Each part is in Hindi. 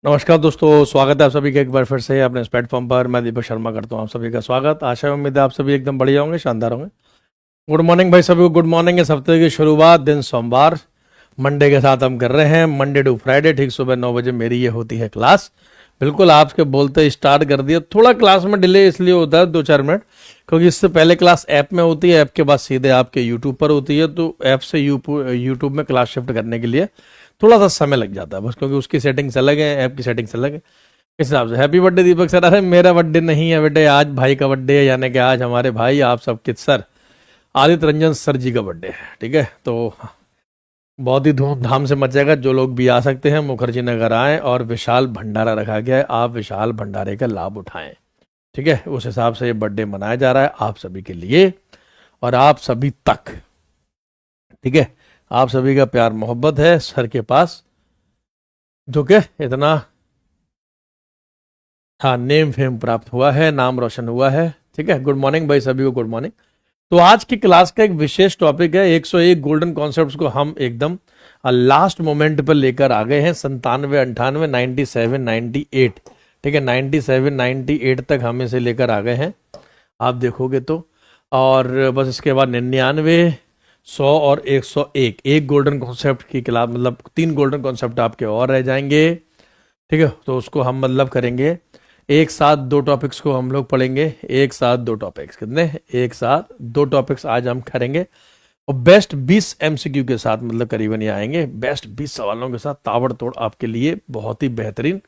नमस्कार दोस्तों, स्वागत है आप सभी का एक बार फिर से अपने इस प्लेटफॉर्म पर। मैं दीपक शर्मा करता हूँ आप सभी का स्वागत। आशा उम्मीद है आप सभी एकदम बढ़िया होंगे, शानदार होंगे। गुड मॉर्निंग भाई सभी को, गुड मॉर्निंग। इस हफ्ते की शुरुआत दिन सोमवार मंडे के साथ हम कर रहे हैं। मंडे टू फ्राइडे ठीक सुबह 9 बजे मेरी ये होती है क्लास। बिल्कुल आपके बोलते स्टार्ट कर दिया। थोड़ा क्लास में डिले इसलिए होता है 2-4 मिनट, क्योंकि इससे पहले क्लास ऐप में होती है, ऐप के बाद सीधे आपके यूट्यूब पर होती है। तो ऐप से यूट्यूब में क्लास शिफ्ट करने के लिए थोड़ा सा समय लग जाता है बस, क्योंकि उसकी सेटिंग्स अलग है, ऐप की सेटिंग्स अलग है। इस हिसाब से हैप्पी बर्थडे दीपक सर। अरे मेरा बर्थडे नहीं है बेटे, आज भाई का बर्थडे है, यानी कि आज हमारे भाई आप सबके सर आदित्य रंजन सर जी का बर्थडे है। ठीक है, तो बहुत ही धूमधाम से मचेगा। जो लोग भी आ सकते हैं मुखर्जी नगर आए, और विशाल भंडारा रखा गया है, आप विशाल भंडारे का लाभ उठाएं। ठीक है, उस हिसाब से ये बर्थडे मनाया जा रहा है आप सभी के लिए और आप सभी तक। ठीक है, आप सभी का प्यार मोहब्बत है सर के पास, जो कि इतना नेम फेम प्राप्त हुआ है, नाम रोशन हुआ है। ठीक है, गुड मॉर्निंग भाई सभी को, गुड मॉर्निंग। तो आज की क्लास का एक विशेष टॉपिक है 101 गोल्डन कॉन्सेप्ट्स को हम एकदम लास्ट मोमेंट पर लेकर आ गए हैं। 97, 98, 97, 98। ठीक है, 97, 98 तक हम इसे लेकर आ गए हैं, आप देखोगे तो। और बस इसके बाद 99, 100 और 101, एक गोल्डन कॉन्सेप्ट की क्लास, मतलब 3 गोल्डन कॉन्सेप्ट आपके और रह जाएंगे। ठीक है, तो उसको हम मतलब करेंगे एक साथ। 2 टॉपिक्स को हम लोग पढ़ेंगे एक साथ। 2 टॉपिक्स कितने? एक साथ 2 टॉपिक्स आज हम करेंगे, और बेस्ट 20 एमसीक्यू के साथ, मतलब करीबन ये आएंगे बेस्ट 20 सवालों के साथ ताबड़तोड़ आपके लिए बहुत ही बेहतरीन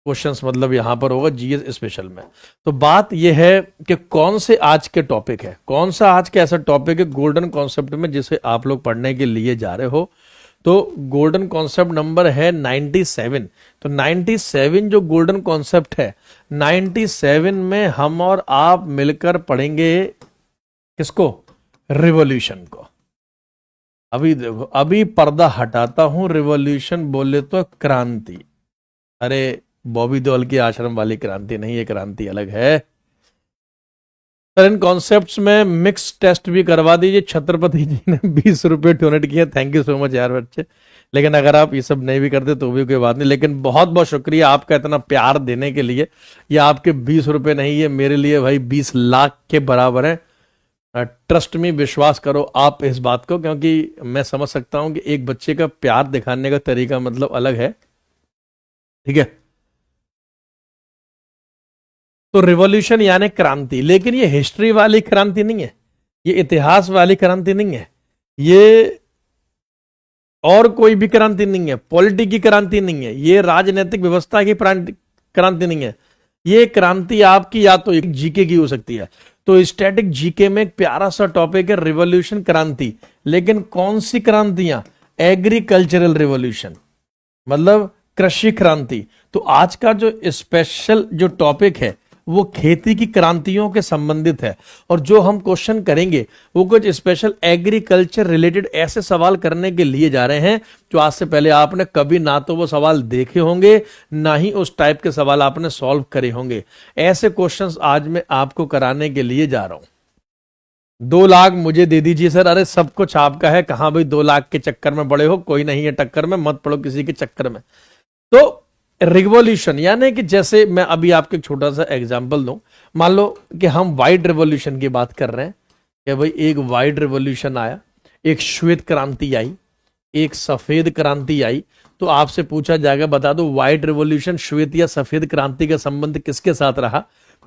क्वेश्चंस, मतलब यहां पर होगा जीएस स्पेशल में। तो बात यह है कि कौन से आज के टॉपिक है, कौन सा आज के ऐसा टॉपिक है गोल्डन कॉन्सेप्ट में जिसे आप लोग पढ़ने के लिए जा रहे हो। तो गोल्डन कॉन्सेप्ट नंबर है 97। तो 97 जो गोल्डन कॉन्सेप्ट है, 97 में हम और आप मिलकर पढ़ेंगे किसको? रिवॉल्यूशन को। अभी देखो, अभी पर्दा हटाता हूं, रिवॉल्यूशन बोले तो क्रांति। अरे बॉबी देओल की आश्रम वाली क्रांति नहीं, ये क्रांति अलग है। सर इन कॉन्सेप्ट्स में मिक्स टेस्ट भी करवा दीजिए। छत्रपति जी ने 20 रुपए डोनेट किए, थैंक यू सो मच यार बच्चे। लेकिन अगर आप ये सब नहीं भी करते तो भी कोई बात नहीं, लेकिन बहुत बहुत शुक्रिया आपका इतना प्यार देने के लिए। ये आपके 20 रुपए नहीं, ये मेरे लिए भाई 20 लाख के बराबर है। ट्रस्ट में विश्वास करो आप इस बात को, क्योंकि मैं समझ सकता हूं कि एक बच्चे का प्यार दिखाने का तरीका मतलब अलग है। ठीक है, तो रिवॉल्यूशन यानी क्रांति, लेकिन ये हिस्ट्री वाली क्रांति नहीं है, ये इतिहास वाली क्रांति नहीं है, ये और कोई भी क्रांति नहीं है, पॉलिटी की क्रांति नहीं है, ये राजनीतिक व्यवस्था की क्रांति नहीं है। ये क्रांति आपकी या तो एक जीके की हो सकती है। तो स्टैटिक जीके में एक प्यारा सा टॉपिक है रिवॉल्यूशन, क्रांति। लेकिन कौन सी क्रांतियां? एग्रीकल्चरल रिवॉल्यूशन, मतलब कृषि क्रांति। तो आज का जो स्पेशल जो टॉपिक है वो खेती की क्रांतियों के संबंधित है, और जो हम क्वेश्चन करेंगे वो कुछ स्पेशल एग्रीकल्चर रिलेटेड ऐसे सवाल करने के लिए जा रहे हैं जो आज से पहले आपने कभी ना तो वो सवाल देखे होंगे, ना ही उस टाइप के सवाल आपने सॉल्व करे होंगे। ऐसे क्वेश्चंस आज मैं आपको कराने के लिए जा रहा हूं। 2 लाख मुझे दे दीजिए सर। अरे सब कुछ आपका है, कहां भाई 2 लाख के चक्कर में बड़े हो, कोई नहीं है टक्कर में, मत पड़ो किसी के चक्कर में। तो रिवॉल्यूशन यानी कि जैसे मैं अभी आपको एक छोटा सा एग्जांपल दूं, मान लो कि हम व्हाइट रिवॉल्यूशन की बात कर रहे हैं कि भाई एक व्हाइट रिवॉल्यूशन आया, एक श्वेत क्रांति आई, एक सफेद क्रांति आई। तो आपसे पूछा जाएगा बता दो व्हाइट रिवॉल्यूशन श्वेत या सफेद क्रांति का संबंध किसके साथ रहा?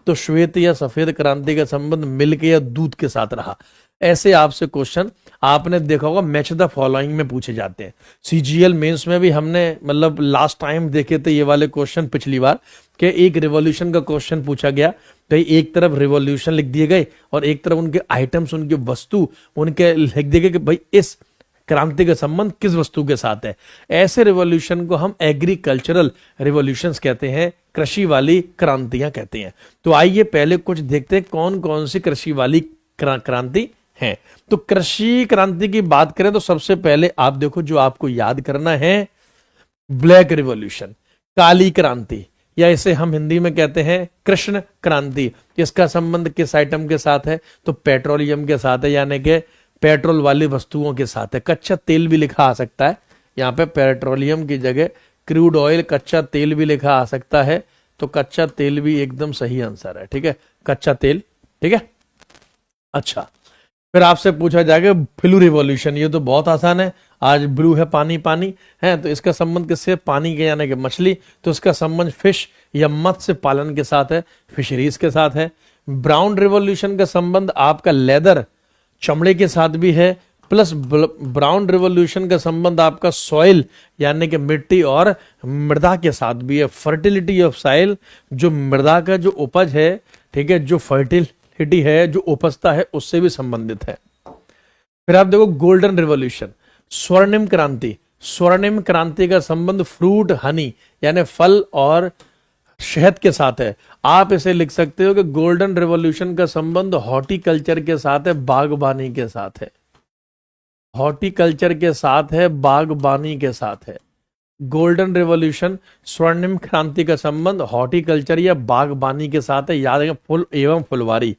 तो श्वेत या सफेद क्रांति का संबंध मिल्क या दूध के साथ रहा। ऐसे आपसे क्वेश्चन आपने देखा होगा मैच द फॉलोइंग में पूछे जाते हैं। सीजीएल मेंस में भी हमने मतलब लास्ट टाइम देखे थे ये वाले क्वेश्चन पिछली बार, कि एक रिवॉल्यूशन का क्वेश्चन पूछा गया, तो एक तरफ रिवॉल्यूशन लिख दिए गए और एक तरफ उनके आइटम्स, उनके वस्तु उनके लिख दिए गए कि भाई इस क्रांति का संबंध किस वस्तु के साथ है। ऐसे रिवॉल्यूशन को हम एग्रीकल्चरल रिवॉल्यूशंस कहते हैं, कृषि वाली क्रांतियां कहते हैं। तो आइए पहले कुछ देखते हैं कौन कौन सी कृषि वाली क्रांति है। तो कृषि क्रांति की बात करें तो सबसे पहले आप देखो, जो आपको याद करना है, ब्लैक रिवॉल्यूशन, काली क्रांति, या इसे हम हिंदी में कहते हैं कृष्ण क्रांति। इसका संबंध किस आइटम के साथ है? तो पेट्रोलियम के साथ है, यानी कि पेट्रोल वाली वस्तुओं के साथ है। कच्चा तेल भी लिखा आ सकता है, यहाँ पे पेट्रोलियम की जगह क्रूड ऑयल कच्चा तेल भी लिखा आ सकता है, तो कच्चा तेल भी एकदम सही आंसर है। ठीक है, कच्चा तेल। ठीक है, अच्छा फिर आपसे पूछा जाएगा ब्लू रिवॉल्यूशन, ये तो बहुत आसान है। आज ब्लू है पानी, पानी है, तो इसका संबंध किससे? पानी के यानी कि मछली, तो इसका संबंध फिश या मत्स्य पालन के साथ है, फिशरीज के साथ है। ब्राउन रिवॉल्यूशन का संबंध आपका लेदर, चमड़े के साथ भी है, प्लस ब्राउन रिवॉल्यूशन का संबंध आपका सॉइल यानी कि मिट्टी और मृदा के साथ भी है। फर्टिलिटी ऑफ सॉइल, जो मृदा का जो उपज है, ठीक है, जो फर्टिलिटी है, जो उपजता है, उससे भी संबंधित है। फिर आप देखो गोल्डन रिवॉल्यूशन, स्वर्णिम क्रांति। स्वर्णिम क्रांति का संबंध फ्रूट हनी यानी फल और शहद के साथ है। आप इसे लिख सकते हो कि गोल्डन रिवॉल्यूशन का संबंध हॉर्टिकल्चर के साथ है, बागबानी के साथ है। हॉर्टिकल्चर के साथ है, बागबानी के साथ है। गोल्डन रिवॉल्यूशन, स्वर्णिम क्रांति का संबंध हॉर्टिकल्चर या बागबानी के साथ है, याद रखें, फूल एवं फुलवारी।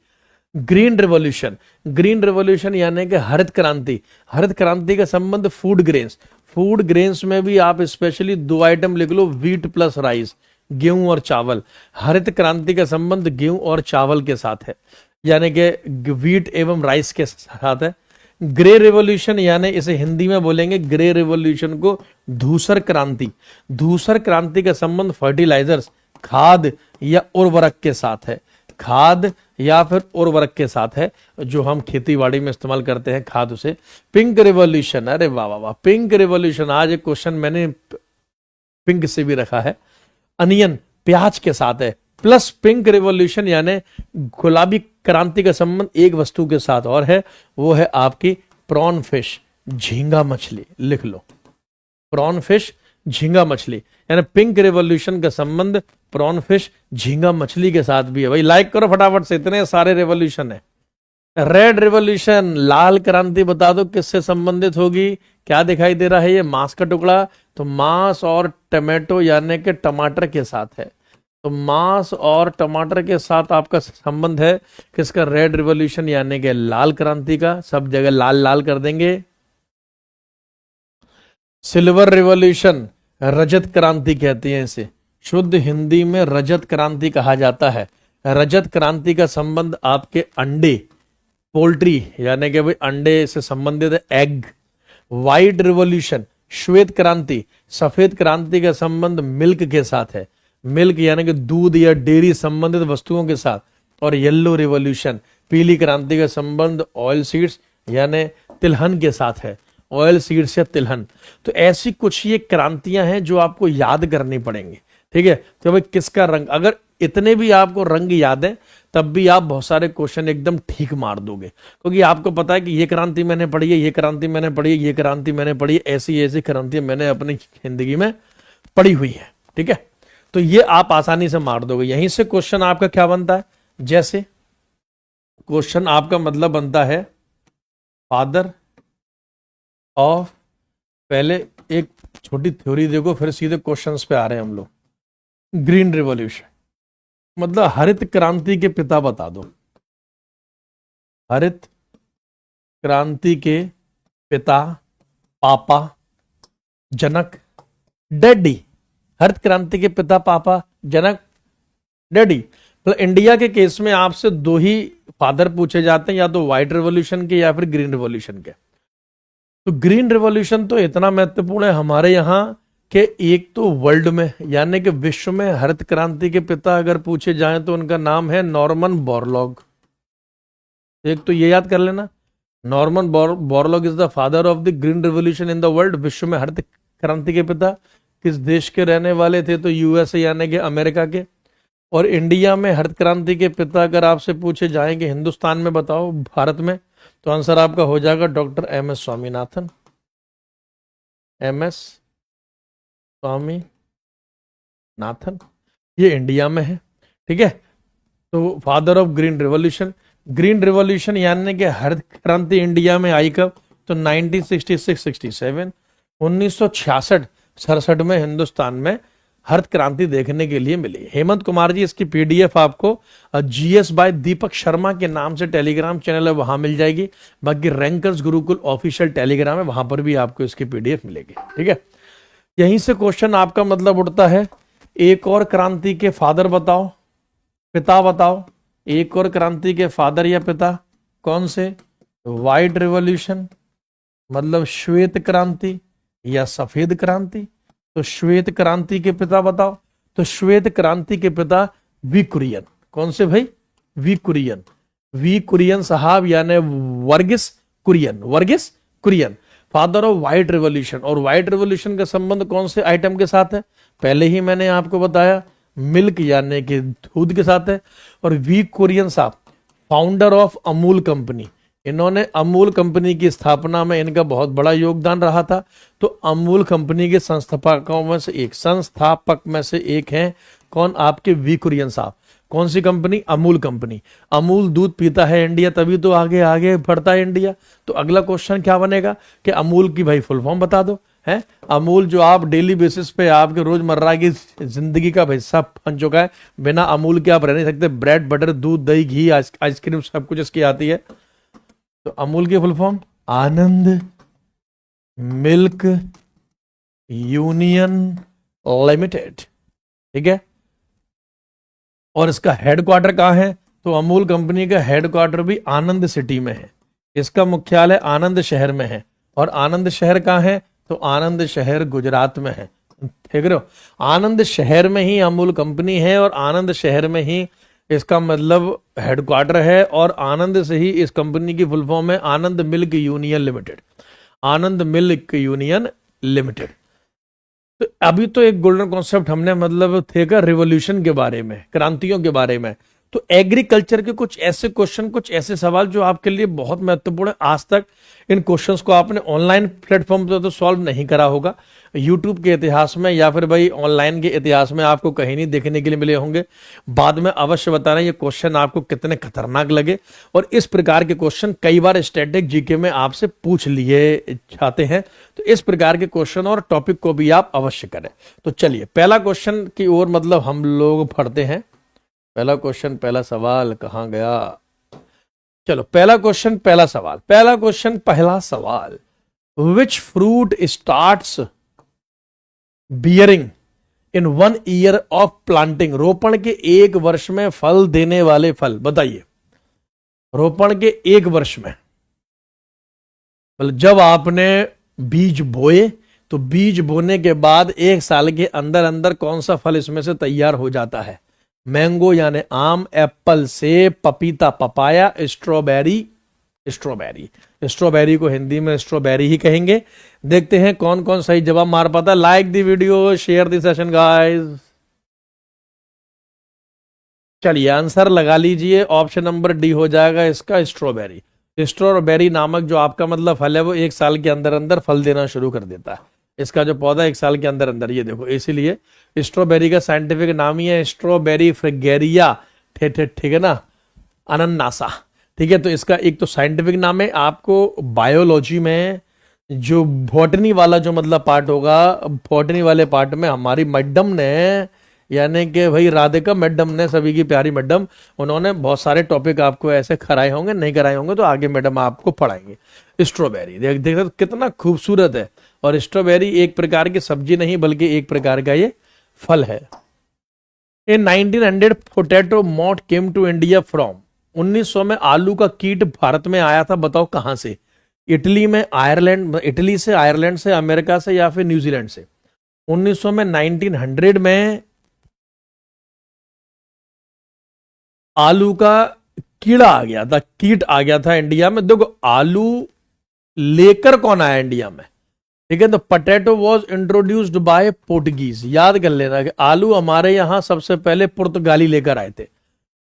ग्रीन रिवॉल्यूशन, ग्रीन रिवॉल्यूशन यानी कि हरित क्रांति। हरित क्रांति का संबंध फूड ग्रेन्स। फूड ग्रेन्स में भी आप स्पेशली 2 आइटम लिख लो, व्हीट प्लस राइस, गेहूं और चावल। हरित क्रांति का संबंध गेहूं और चावल के साथ है, यानी कि व्हीट एवं राइस के साथ है। ग्रे रिवॉल्यूशन यानी इसे हिंदी में बोलेंगे ग्रे रिवॉल्यूशन को धूसर क्रांति। धूसर क्रांति का संबंध फर्टिलाइजर्स, खाद या उर्वरक के साथ है। खाद या फिर उर्वरक के साथ है, जो हम खेतीबाड़ी में इस्तेमाल करते हैं खाद उसे। पिंक रिवॉल्यूशन, अरे वाह वाह वाह, पिंक रिवॉल्यूशन, आज एक क्वेश्चन मैंने पिंक से भी रखा है। अनियन, प्याज के साथ है। प्लस पिंक रिवॉल्यूशन यानी गुलाबी क्रांति का संबंध एक वस्तु के साथ और है, वो है आपकी प्रॉन फिश, झींगा मछली। लिख लो, प्रॉन फिश, झींगा मछली, यानी पिंक रिवॉल्यूशन का संबंध प्रॉन फिश, झींगा मछली के साथ भी है। भाई लाइक करो फटाफट से, इतने सारे रिवॉल्यूशन है। रेड रिवॉल्यूशन, लाल क्रांति बता दो किससे संबंधित होगी? क्या दिखाई दे रहा है? ये मांस का टुकड़ा, तो मांस और टमाटो यानी कि टमाटर के साथ है। तो मांस और टमाटर के साथ आपका संबंध है किसका? रेड रिवॉल्यूशन यानी कि लाल क्रांति का। सब जगह लाल लाल कर देंगे। सिल्वर रिवॉल्यूशन, रजत क्रांति कहते हैं इसे, शुद्ध हिंदी में रजत क्रांति कहा जाता है। रजत क्रांति का संबंध आपके अंडे, पोल्ट्री यानी कि भाई अंडे से संबंधित है, एग। व्हाइट रिवॉल्यूशन, श्वेत क्रांति, सफेद क्रांति का संबंध मिल्क के साथ है। मिल्क यानी कि दूध या डेयरी संबंधित वस्तुओं के साथ। और येलो रिवॉल्यूशन, पीली क्रांति का संबंध ऑयल सीड्स यानी तिलहन के साथ है। ऑयल सीड्स या तिलहन। तो ऐसी कुछ ये क्रांतियां हैं जो आपको याद करनी पड़ेंगी। ठीक है, तो भाई किसका रंग, अगर इतने भी आपको रंग याद है तब भी आप बहुत सारे क्वेश्चन एकदम ठीक मार दोगे, क्योंकि आपको पता है कि ये क्रांति मैंने पढ़ी है, ये क्रांति मैंने पढ़ी है, ये क्रांति मैंने पढ़ी है, ऐसी ऐसी क्रांतियां मैंने अपनी जिंदगी में पढ़ी हुई है। ठीक है, तो ये आप आसानी से मार दोगे। यहीं से क्वेश्चन आपका क्या बनता है? जैसे क्वेश्चन आपका मतलब बनता है फादर ऑफ, पहले एक छोटी थ्योरी देखो फिर सीधे क्वेश्चंस पे आ रहे हैं हम लोग। ग्रीन रिवॉल्यूशन मतलब हरित क्रांति के पिता बता दो। हरित क्रांति के पिता, पापा, जनक, डैडी। हरित क्रांति के पिता, पापा, जनक, डैडी। तो इंडिया के केस में आपसे 2 ही फादर पूछे जाते हैं, या तो व्हाइट रिवॉल्यूशन के या फिर ग्रीन रिवॉल्यूशन के। तो ग्रीन रिवॉल्यूशन तो इतना महत्वपूर्ण है हमारे यहाँ कि एक तो वर्ल्ड में यानी कि विश्व में हरित क्रांति के पिता अगर पूछे जाएं तो उनका नाम है नॉर्मन बोरलॉग। एक तो ये याद कर लेना, Norman Borlaug is the father of the green revolution in the world. विश्व में हरित क्रांति के पिता किस देश के रहने वाले थे? तो यूएसए यानी कि अमेरिका के। और इंडिया में हरित क्रांति के पिता अगर आपसे पूछे जाएंगे हिंदुस्तान में बताओ, भारत में, तो आंसर आपका हो जाएगा doctor M S Swaminathan. M S Swaminathan, ये इंडिया में है। ठीक है, तो father of green revolution. Green revolution यानी कि हरित क्रांति इंडिया में आई कब? तो 1966-67, 1966-67 में हिंदुस्तान में हरित क्रांति देखने के लिए मिली। हेमंत कुमार जी, इसकी पीडीएफ आपको जीएस बाय दीपक शर्मा के नाम से टेलीग्राम चैनल है, वहां मिल जाएगी। बाकी रैंकर्स गुरुकुल ऑफिशियल टेलीग्राम है, वहां पर भी आपको इसकी पीडीएफ मिलेगी। ठीक है, यहीं से क्वेश्चन आपका मतलब उठता है, एक और क्रांति के फादर बताओ, पिता बताओ, एक और क्रांति के फादर या पिता कौन से? व्हाइट रिवॉल्यूशन मतलब श्वेत क्रांति या सफेद क्रांति? तो श्वेत क्रांति के पिता बताओ। तो श्वेत क्रांति के पिता वी कुरियन। कौन से भाई? वी कुरियन। वी कुरियन साहब यानी Verghese Kurien, Verghese Kurien, father of white revolution. और व्हाइट रिवॉल्यूशन का संबंध कौन से आइटम के साथ है? पहले ही मैंने आपको बताया, मिल्क यानी कि दूध के साथ है। और वी कुरियन साहब फाउंडर ऑफ अमूल कंपनी, इन्होंने अमूल कंपनी की स्थापना में इनका बहुत बड़ा योगदान रहा था। तो अमूल कंपनी के संस्थापकों में से एक हैं कौन? आपके वी कुरियन साहब। कौन सी कंपनी? अमूल कंपनी। अमूल दूध पीता है इंडिया, तभी तो आगे आगे बढ़ता है इंडिया। तो अगला क्वेश्चन क्या बनेगा कि अमूल की भाई फुल फॉर्म बता दो। है अमूल जो आप डेली बेसिस पे आपके रोजमर्रा की जिंदगी का हिस्सा बन चुका है। बिना अमूल के आप रह नहीं सकते। ब्रेड बटर दूध दही घी आइसक्रीम सब कुछ इसकी आती है। तो अमूल की फुल फॉर्म आनंद मिल्क यूनियन लिमिटेड। ठीक है। और इसका हेडक्वार्टर कहाँ है? तो अमूल कंपनी का हेडक्वार्टर भी आनंद सिटी में है। इसका मुख्यालय आनंद शहर में है। और आनंद शहर कहाँ है? तो आनंद शहर गुजरात में है। ठीक है। आनंद शहर में ही अमूल कंपनी है और आनंद शहर में ही इसका मतलब हेडक्वार्टर है। और आनंद से ही इस कंपनी की फुल फॉर्म है आनंद मिल्क यूनियन लिमिटेड। आनंद मिल्क यूनियन लिमिटेड। तो अभी तो एक गोल्डन कॉन्सेप्ट हमने मतलब थे का रिवॉल्यूशन के बारे में, क्रांतियों के बारे में। तो एग्रीकल्चर के कुछ ऐसे क्वेश्चन, कुछ ऐसे सवाल जो आपके लिए बहुत महत्वपूर्ण है। आज तक इन क्वेश्चंस को आपने ऑनलाइन प्लेटफॉर्म पर तो सॉल्व नहीं करा होगा। यूट्यूब के इतिहास में या फिर भाई ऑनलाइन के इतिहास में आपको कहीं नहीं देखने के लिए मिले होंगे। बाद में अवश्य बताना ये क्वेश्चन आपको कितने खतरनाक लगे। और इस प्रकार के क्वेश्चन कई बार स्टैटिक जीके में आपसे पूछ लिए जाते हैं। तो इस प्रकार के क्वेश्चन और टॉपिक को भी आप अवश्य करें। तो चलिए पहला क्वेश्चन की ओर मतलब हम लोग पढ़ते हैं। पहला क्वेश्चन, पहला सवाल कहां गया? चलो पहला क्वेश्चन, पहला सवाल, which fruit starts bearing in 1 year of planting? रोपण के 1 वर्ष में फल देने वाले फल बताइए। रोपण के 1 वर्ष में मतलब जब आपने बीज बोए तो बीज बोने के बाद 1 साल के अंदर अंदर कौन सा फल इसमें से तैयार हो जाता है? मैंगो यानी आम, एप्पल सेब, पपीता पपाया, स्ट्रॉबेरी को हिंदी में स्ट्रॉबेरी ही कहेंगे। देखते हैं कौन कौन सही जवाब मार पाता। Like the video, share the session guys. चलिए आंसर लगा लीजिए। ऑप्शन नंबर डी हो जाएगा इसका स्ट्रॉबेरी। स्ट्रॉबेरी नामक जो आपका मतलब फल है वो 1 साल के अंदर अंदर फल देना शुरू कर देता है। इसका जो पौधा 1 साल के अंदर अंदर, ये देखो, इसीलिए स्ट्रॉबेरी का साइंटिफिक नाम ही है स्ट्रॉबेरी फ्रिगेरिया। ठीक है ना, अनन्नासा। ठीक है। तो इसका एक तो साइंटिफिक नाम है। आपको बायोलॉजी में जो बॉटनी वाला जो मतलब पार्ट होगा, बॉटनी वाले पार्ट में हमारी मैडम ने, यानी कि भाई राधिका मैडम ने, सभी की प्यारी मैडम, उन्होंने बहुत सारे टॉपिक आपको ऐसे कराए होंगे। नहीं कराए होंगे तो आगे मैडम आपको पढ़ाएंगे। स्ट्रॉबेरी देख कितना खूबसूरत है। और स्ट्रॉबेरी एक प्रकार की सब्जी नहीं बल्कि एक प्रकार का ये फल है। In 1900 potato moth came to India from. 1900 में आलू का कीट भारत में आया था, बताओ कहां से? इटली में, आयरलैंड, इटली से, आयरलैंड से, अमेरिका से या फिर न्यूजीलैंड से? 1900 में 1900 में आलू का कीड़ा आ गया था, कीट आ गया था इंडिया में। देखो आलू लेकर कौन आया इंडिया में? ठीक है। तो potato was introduced by Portuguese. याद कर लेना कि आलू हमारे यहां सबसे पहले पुर्तगाली लेकर आए थे।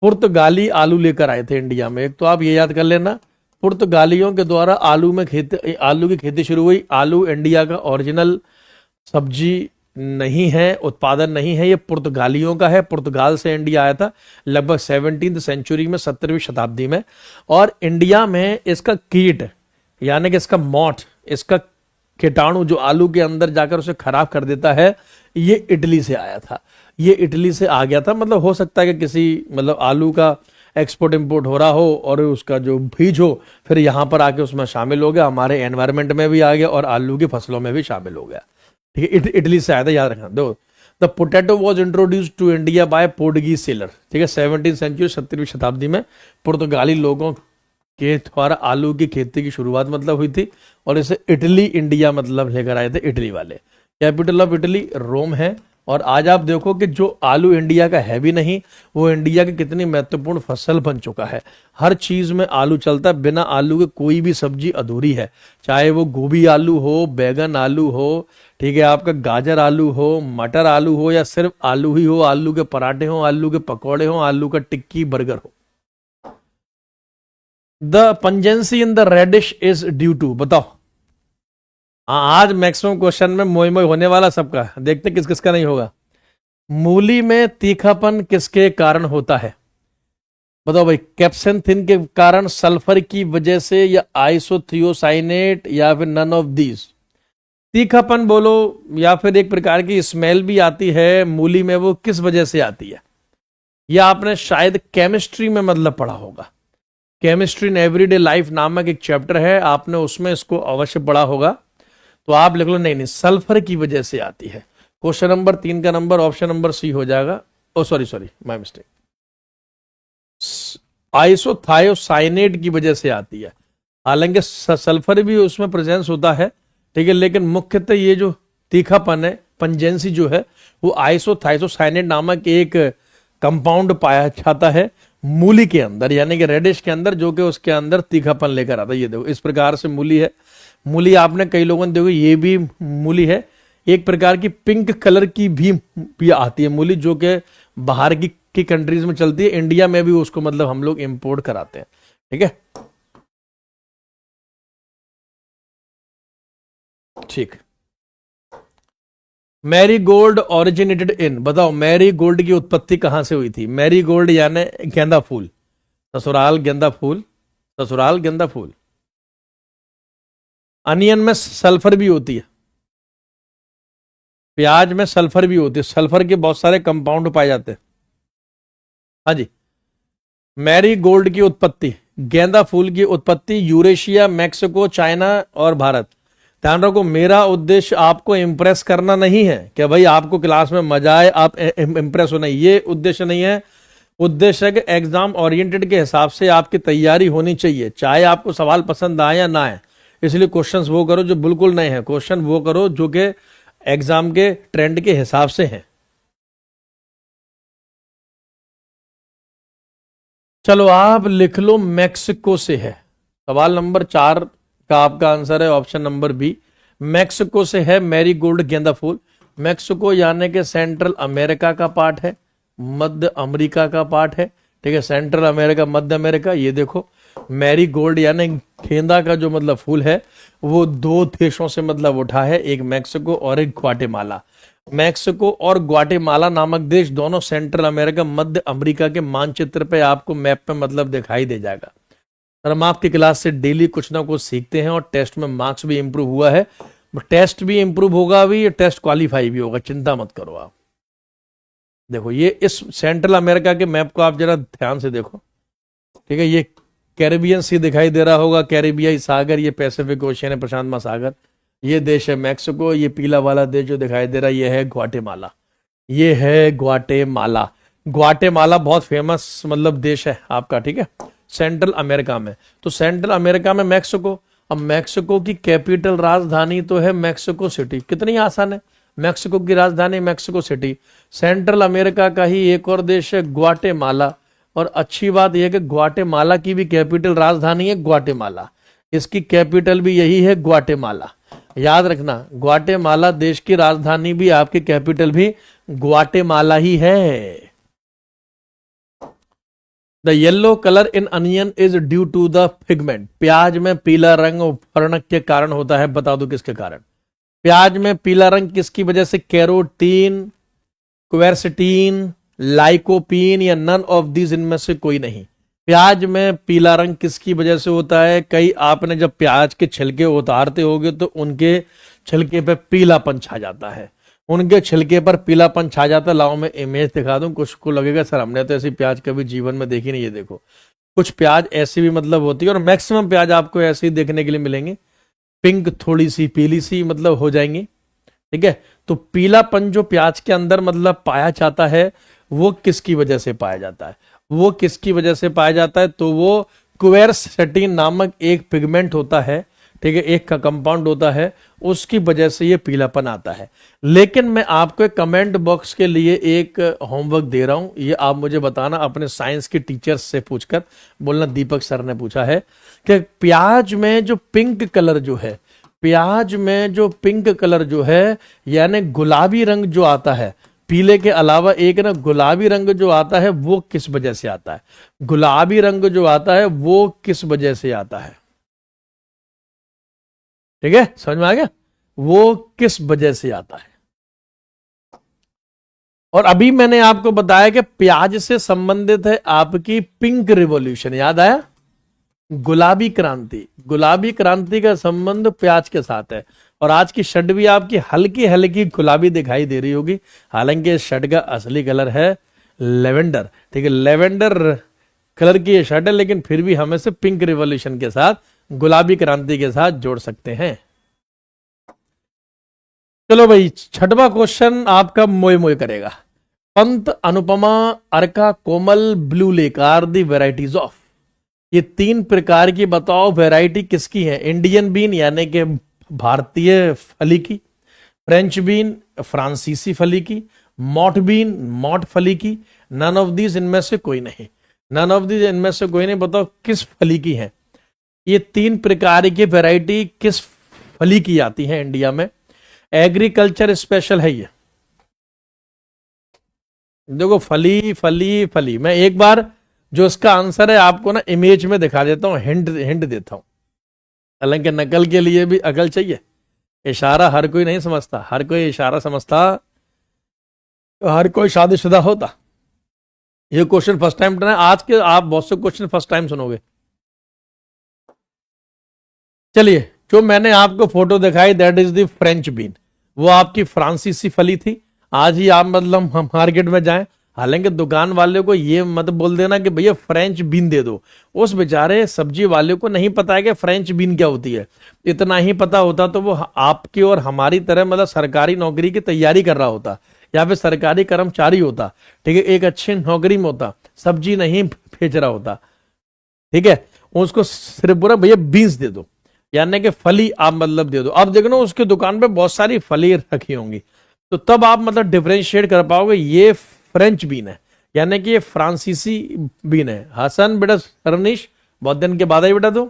पुर्तगाली आलू लेकर आए थे इंडिया में। एक तो आप ये याद कर लेना, पुर्तगालियों के द्वारा आलू की खेती शुरू हुई। आलू इंडिया का ओरिजिनल सब्जी नहीं है, उत्पादन नहीं है, ये पुर्तगालियों का है। पुर्तगाल से इंडिया आया था लगभग 17वीं सेंचुरी में, 17वीं शताब्दी में। और इंडिया में इसका कीट यानी कि इसका मॉट, इसका कीटाणु जो आलू के अंदर जाकर उसे खराब कर देता है, ये इटली से आया था। ये इटली से आ गया था। मतलब हो सकता है कि किसी मतलब आलू का एक्सपोर्ट इंपोर्ट हो रहा हो और उसका जो बीज हो फिर यहां पर आके उसमें शामिल हो गया, हमारे एनवायरमेंट में भी आ गया और आलू की फसलों में भी शामिल हो गया। ठीक है, इटली से आया था, याद रखना। दो, the potato was introduce to India by Portuguese sailor, ठीक है, 17वीं सेंचुरी, 17वीं शताब्दी में पुर्तगाली लोगों के द्वारा आलू की खेती की शुरुआत मतलब हुई थी, और इसे इटली इंडिया मतलब लेकर आए थे इटली वाले। कैपिटल ऑफ इटली रोम है। और आज आप देखो कि जो आलू इंडिया का है भी नहीं, वो इंडिया की कितनी महत्वपूर्ण फसल बन चुका है। हर चीज में आलू चलता है, बिना आलू के कोई भी सब्जी अधूरी है, चाहे वो गोभी आलू हो, बैगन आलू हो, ठीक है, आपका गाजर आलू हो, मटर आलू हो, या सिर्फ आलू ही हो, आलू के पराठे हो, आलू के पकौड़े हो, आलू का टिक्की बर्गर हो। The pungency in the radish is due to, बताओ। हाँ, आज मैक्सिमम क्वेश्चन में मोई मोई होने वाला सबका, देखते किस किसका नहीं होगा। मूली में तीखापन किसके कारण होता है? बताओ भाई, कैप्सेंथिन के कारण, सल्फर की वजह से, या आइसोथियोसाइनेट, या फिर नन ऑफ दीज। तीखापन बोलो, या फिर एक प्रकार की स्मेल भी आती है मूली में, वो किस वजह से आती है? या आपने शायद केमिस्ट्री में मतलब पढ़ा होगा, केमिस्ट्री इन एवरीडे लाइफ नामक एक चैप्टर है, आपने उसमें इसको अवश्य पढ़ा होगा, तो आप लिख लो नहीं नहीं, सल्फर की वजह से आती है। क्वेश्चन नंबर 3 का नंबर ऑप्शन नंबर सी हो जाएगा। ओ सॉरी माय मिस्टेक, आइसोथायोसाइनेट की वजह से आती है। हालांकि सल्फर भी उसमें प्रेजेंस होता है, ठीक है, लेकिन मुख्यतः ये जो तीखापन है, पंजेंसी जो है, वो आइसोथायोसाइनेट नामक एक कंपाउंड पाया जाता है मूली के अंदर, यानी कि रेडिश के अंदर, जो कि उसके अंदर तीखापन लेकर आता है। ये देखो, इस प्रकार से मूली है। मूली आपने कई लोगों ने देखो, ये भी मूली है, एक प्रकार की पिंक कलर की भी आती है मूली, जो कि बाहर की कंट्रीज में चलती है, इंडिया में भी उसको मतलब हम लोग इंपोर्ट कराते हैं, ठीक है, ठीक। मैरी गोल्ड ओरिजिनेटेड इन, बताओ मैरी गोल्ड की उत्पत्ति कहां से हुई थी? मैरी गोल्ड यानी गेंदा फूल, ससुराल गेंदा फूल, ससुराल गेंदा फूल। अनियन में सल्फर भी होती है, प्याज में सल्फर भी होती है, सल्फर के बहुत सारे कंपाउंड पाए जाते हैं। हाँ जी, मैरी गोल्ड की उत्पत्ति, गेंदा फूल की उत्पत्ति यूरेशिया, मैक्सिको, चाइना और भारत। ध्यान रखो, मेरा उद्देश्य आपको इंप्रेस करना नहीं है कि भाई आपको क्लास में मजा आए, आप इंप्रेस हो, नहीं, ये उद्देश्य नहीं है। उद्देश्य है कि एग्जाम ओरिएंटेड के हिसाब से आपकी तैयारी होनी चाहिए, चाहे आपको सवाल पसंद आए या ना आए। इसलिए क्वेश्चंस वो करो जो बिल्कुल नए हैं, क्वेश्चन वो करो जो कि एग्जाम के ट्रेंड के हिसाब से हैं। चलो आप लिख लो, मैक्सिको से है। सवाल नंबर 4 का आपका आंसर है ऑप्शन नंबर बी, मैक्सिको से है मैरी गोल्ड गेंदा फूल। मैक्सिको यानी कि सेंट्रल अमेरिका का पार्ट है, मध्य अमेरिका का पार्ट है, ठीक है, सेंट्रल अमेरिका, मध्य अमेरिका। ये देखो, मैरी गोल्ड यानी गेंदा का जो मतलब फूल है, वो 2 देशों से मतलब उठा है, एक मैक्सिको और एक ग्वाटेमाला। मैक्सिको और ग्वाटेमाला नामक देश दोनों सेंट्रल अमेरिका, मध्य अमेरिका के मानचित्र पे आपको मैप पे मतलब दिखाई दे जाएगा। सर, हम आपकी क्लास से डेली कुछ ना कुछ सीखते हैं, और टेस्ट में मार्क्स भी इंप्रूव हुआ है, टेस्ट भी इंप्रूव होगा, भी टेस्ट क्वालिफाई भी होगा, चिंता मत करो आप। देखो, ये इस सेंट्रल अमेरिका के मैप को आप जरा ध्यान से देखो, ठीक है, ये कैरेबियन सी दिखाई दे रहा होगा, कैरेबियाई सागर, ये पैसिफिक ओशियन है, प्रशांत महासागर। ये देश है मैक्सिको, ये पीला वाला देश जो दिखाई दे रहा है, ये है ग्वाटेमाला, ये है ग्वाटेमाला। ग्वाटेमाला बहुत फेमस मतलब देश है आपका, ठीक है, सेंट्रल अमेरिका में। तो सेंट्रल अमेरिका में मैक्सिको, अब मैक्सिको की कैपिटल राजधानी तो है मैक्सिको सिटी। कितनी आसान है, मैक्सिको की राजधानी मैक्सिको सिटी। सेंट्रल अमेरिका का ही एक और देश है ग्वाटेमाला, और अच्छी बात यह कि ग्वाटेमाला की भी कैपिटल राजधानी है ग्वाटेमाला, इसकी कैपिटल भी यही है ग्वाटेमाला। याद रखना, ग्वाटेमाला देश की राजधानी भी, आपकी कैपिटल भी ग्वाटेमाला ही है। The yellow colour in onion is due to the pigment, प्याज में पीला रंग वर्णक के कारण होता है, बता दो किसके कारण? प्याज में पीला रंग किसकी वजह से? कैरोटीन, क्वेरसिटीन, लाइकोपीन, या नन ऑफ दीज, इनमें से कोई नहीं। प्याज में पीला रंग किसकी वजह से होता है? कई आपने जब प्याज के छिलके उतारते होगे तो उनके छिलके पे पीलापन छा जाता है, उनके छिलके पर पीलापन छा जाता है। लाओ मैं इमेज दिखा दूं, कुछ को लगेगा सर हमने तो ऐसी प्याज कभी जीवन में देखी नहीं। ये देखो, कुछ प्याज ऐसी भी मतलब होती है, और मैक्सिमम प्याज आपको ऐसे ही देखने के लिए मिलेंगे, पिंक, थोड़ी सी पीली सी मतलब हो जाएंगी, ठीक है, तो पीलापन जो प्याज के अंदर मतलब पाया जाता है वो किसकी वजह से पाया जाता है, वो किसकी वजह से पाया जाता है, तो वो क्वेरसेटिन नामक एक पिगमेंट होता है, ठीक है, एक का कंपाउंड होता है, उसकी वजह से ये पीलापन आता है। लेकिन मैं आपको एक कमेंट बॉक्स के लिए एक होमवर्क दे रहा हूं, ये आप मुझे बताना अपने साइंस के टीचर्स से पूछकर, बोलना दीपक सर ने पूछा है कि प्याज में जो पिंक कलर जो है, प्याज में जो पिंक कलर जो है, यानी गुलाबी रंग जो आता है, पीले के अलावा एक ना गुलाबी रंग जो आता है वो किस वजह से आता है, गुलाबी रंग जो आता है वो किस वजह से आता है, ठीक है, समझ में आ गया, वो किस वजह से आता है। और अभी मैंने आपको बताया कि प्याज से संबंधित है आपकी पिंक रिवॉल्यूशन, याद आया, गुलाबी क्रांति, गुलाबी क्रांति का संबंध प्याज के साथ है। और आज की शर्ट भी आपकी हल्की हल्की गुलाबी दिखाई दे रही होगी, हालांकि इस शर्ट का असली कलर है लेवेंडर, ठीक है, लेवेंडर कलर की ये शर्ट है, लेकिन फिर भी हम इसे पिंक रिवॉल्यूशन के साथ, गुलाबी क्रांति के साथ जोड़ सकते हैं। चलो भाई, छठवां क्वेश्चन आपका मोए मोए करेगा। Pant, Anupama, Arka, Komal, blue lake are the varieties of, ये तीन प्रकार की बताओ वैरायटी किसकी है। इंडियन बीन यानी कि भारतीय फली की, फ्रेंच बीन फ्रांसीसी फली की, मॉट बीन मॉट फली की, नन ऑफ दीज इनमें से कोई नहीं, नन ऑफ दीज इनमें से कोई नहीं, बताओ किस फली की है। ये तीन प्रकार की वैरायटी किस फली की आती है इंडिया में। एग्रीकल्चर स्पेशल है ये, देखो फली फली फली, मैं एक बार जो इसका आंसर है आपको ना इमेज में दिखा देता हूं, हिंट हिंट देता हूं, हालांकि नकल के लिए भी अकल चाहिए, इशारा हर कोई नहीं समझता, हर कोई इशारा समझता तो हर कोई शादीशुदा होता। ये क्वेश्चन फर्स्ट टाइम है आज के, आप बहुत से क्वेश्चन फर्स्ट टाइम सुनोगे। चलिए, जो मैंने आपको फोटो दिखाई that is the French bean, वो आपकी फ्रांसीसी फली थी। आज ही आप मतलब हम मार्केट में जाएं, हालांकि दुकान वाले को ये मत बोल देना कि भैया फ्रेंच बीन दे दो, उस बेचारे सब्जी वाले को नहीं पता है कि फ्रेंच बीन क्या होती है। इतना ही पता होता तो वो आपकी और हमारी तरह मतलब सरकारी नौकरी की तैयारी कर रहा होता या फिर सरकारी कर्मचारी होता, ठीक है, एक अच्छी नौकरी में होता, सब्जी नहीं बेच रहा होता, ठीक है, उसको सिर्फ बोला भैया बीन्स दे दो, यानी कि फली आप मतलब दे दो। अब देखना उसकी दुकान पे बहुत सारी फली रखी होंगी, तो तब आप मतलब डिफरेंशिएट कर पाओगे ये फ्रेंच बीन है यानी कि ये फ्रांसीसी बीन है। हसन बेटा सरनीश, बहुत दिन के बाद आई बेटा, तो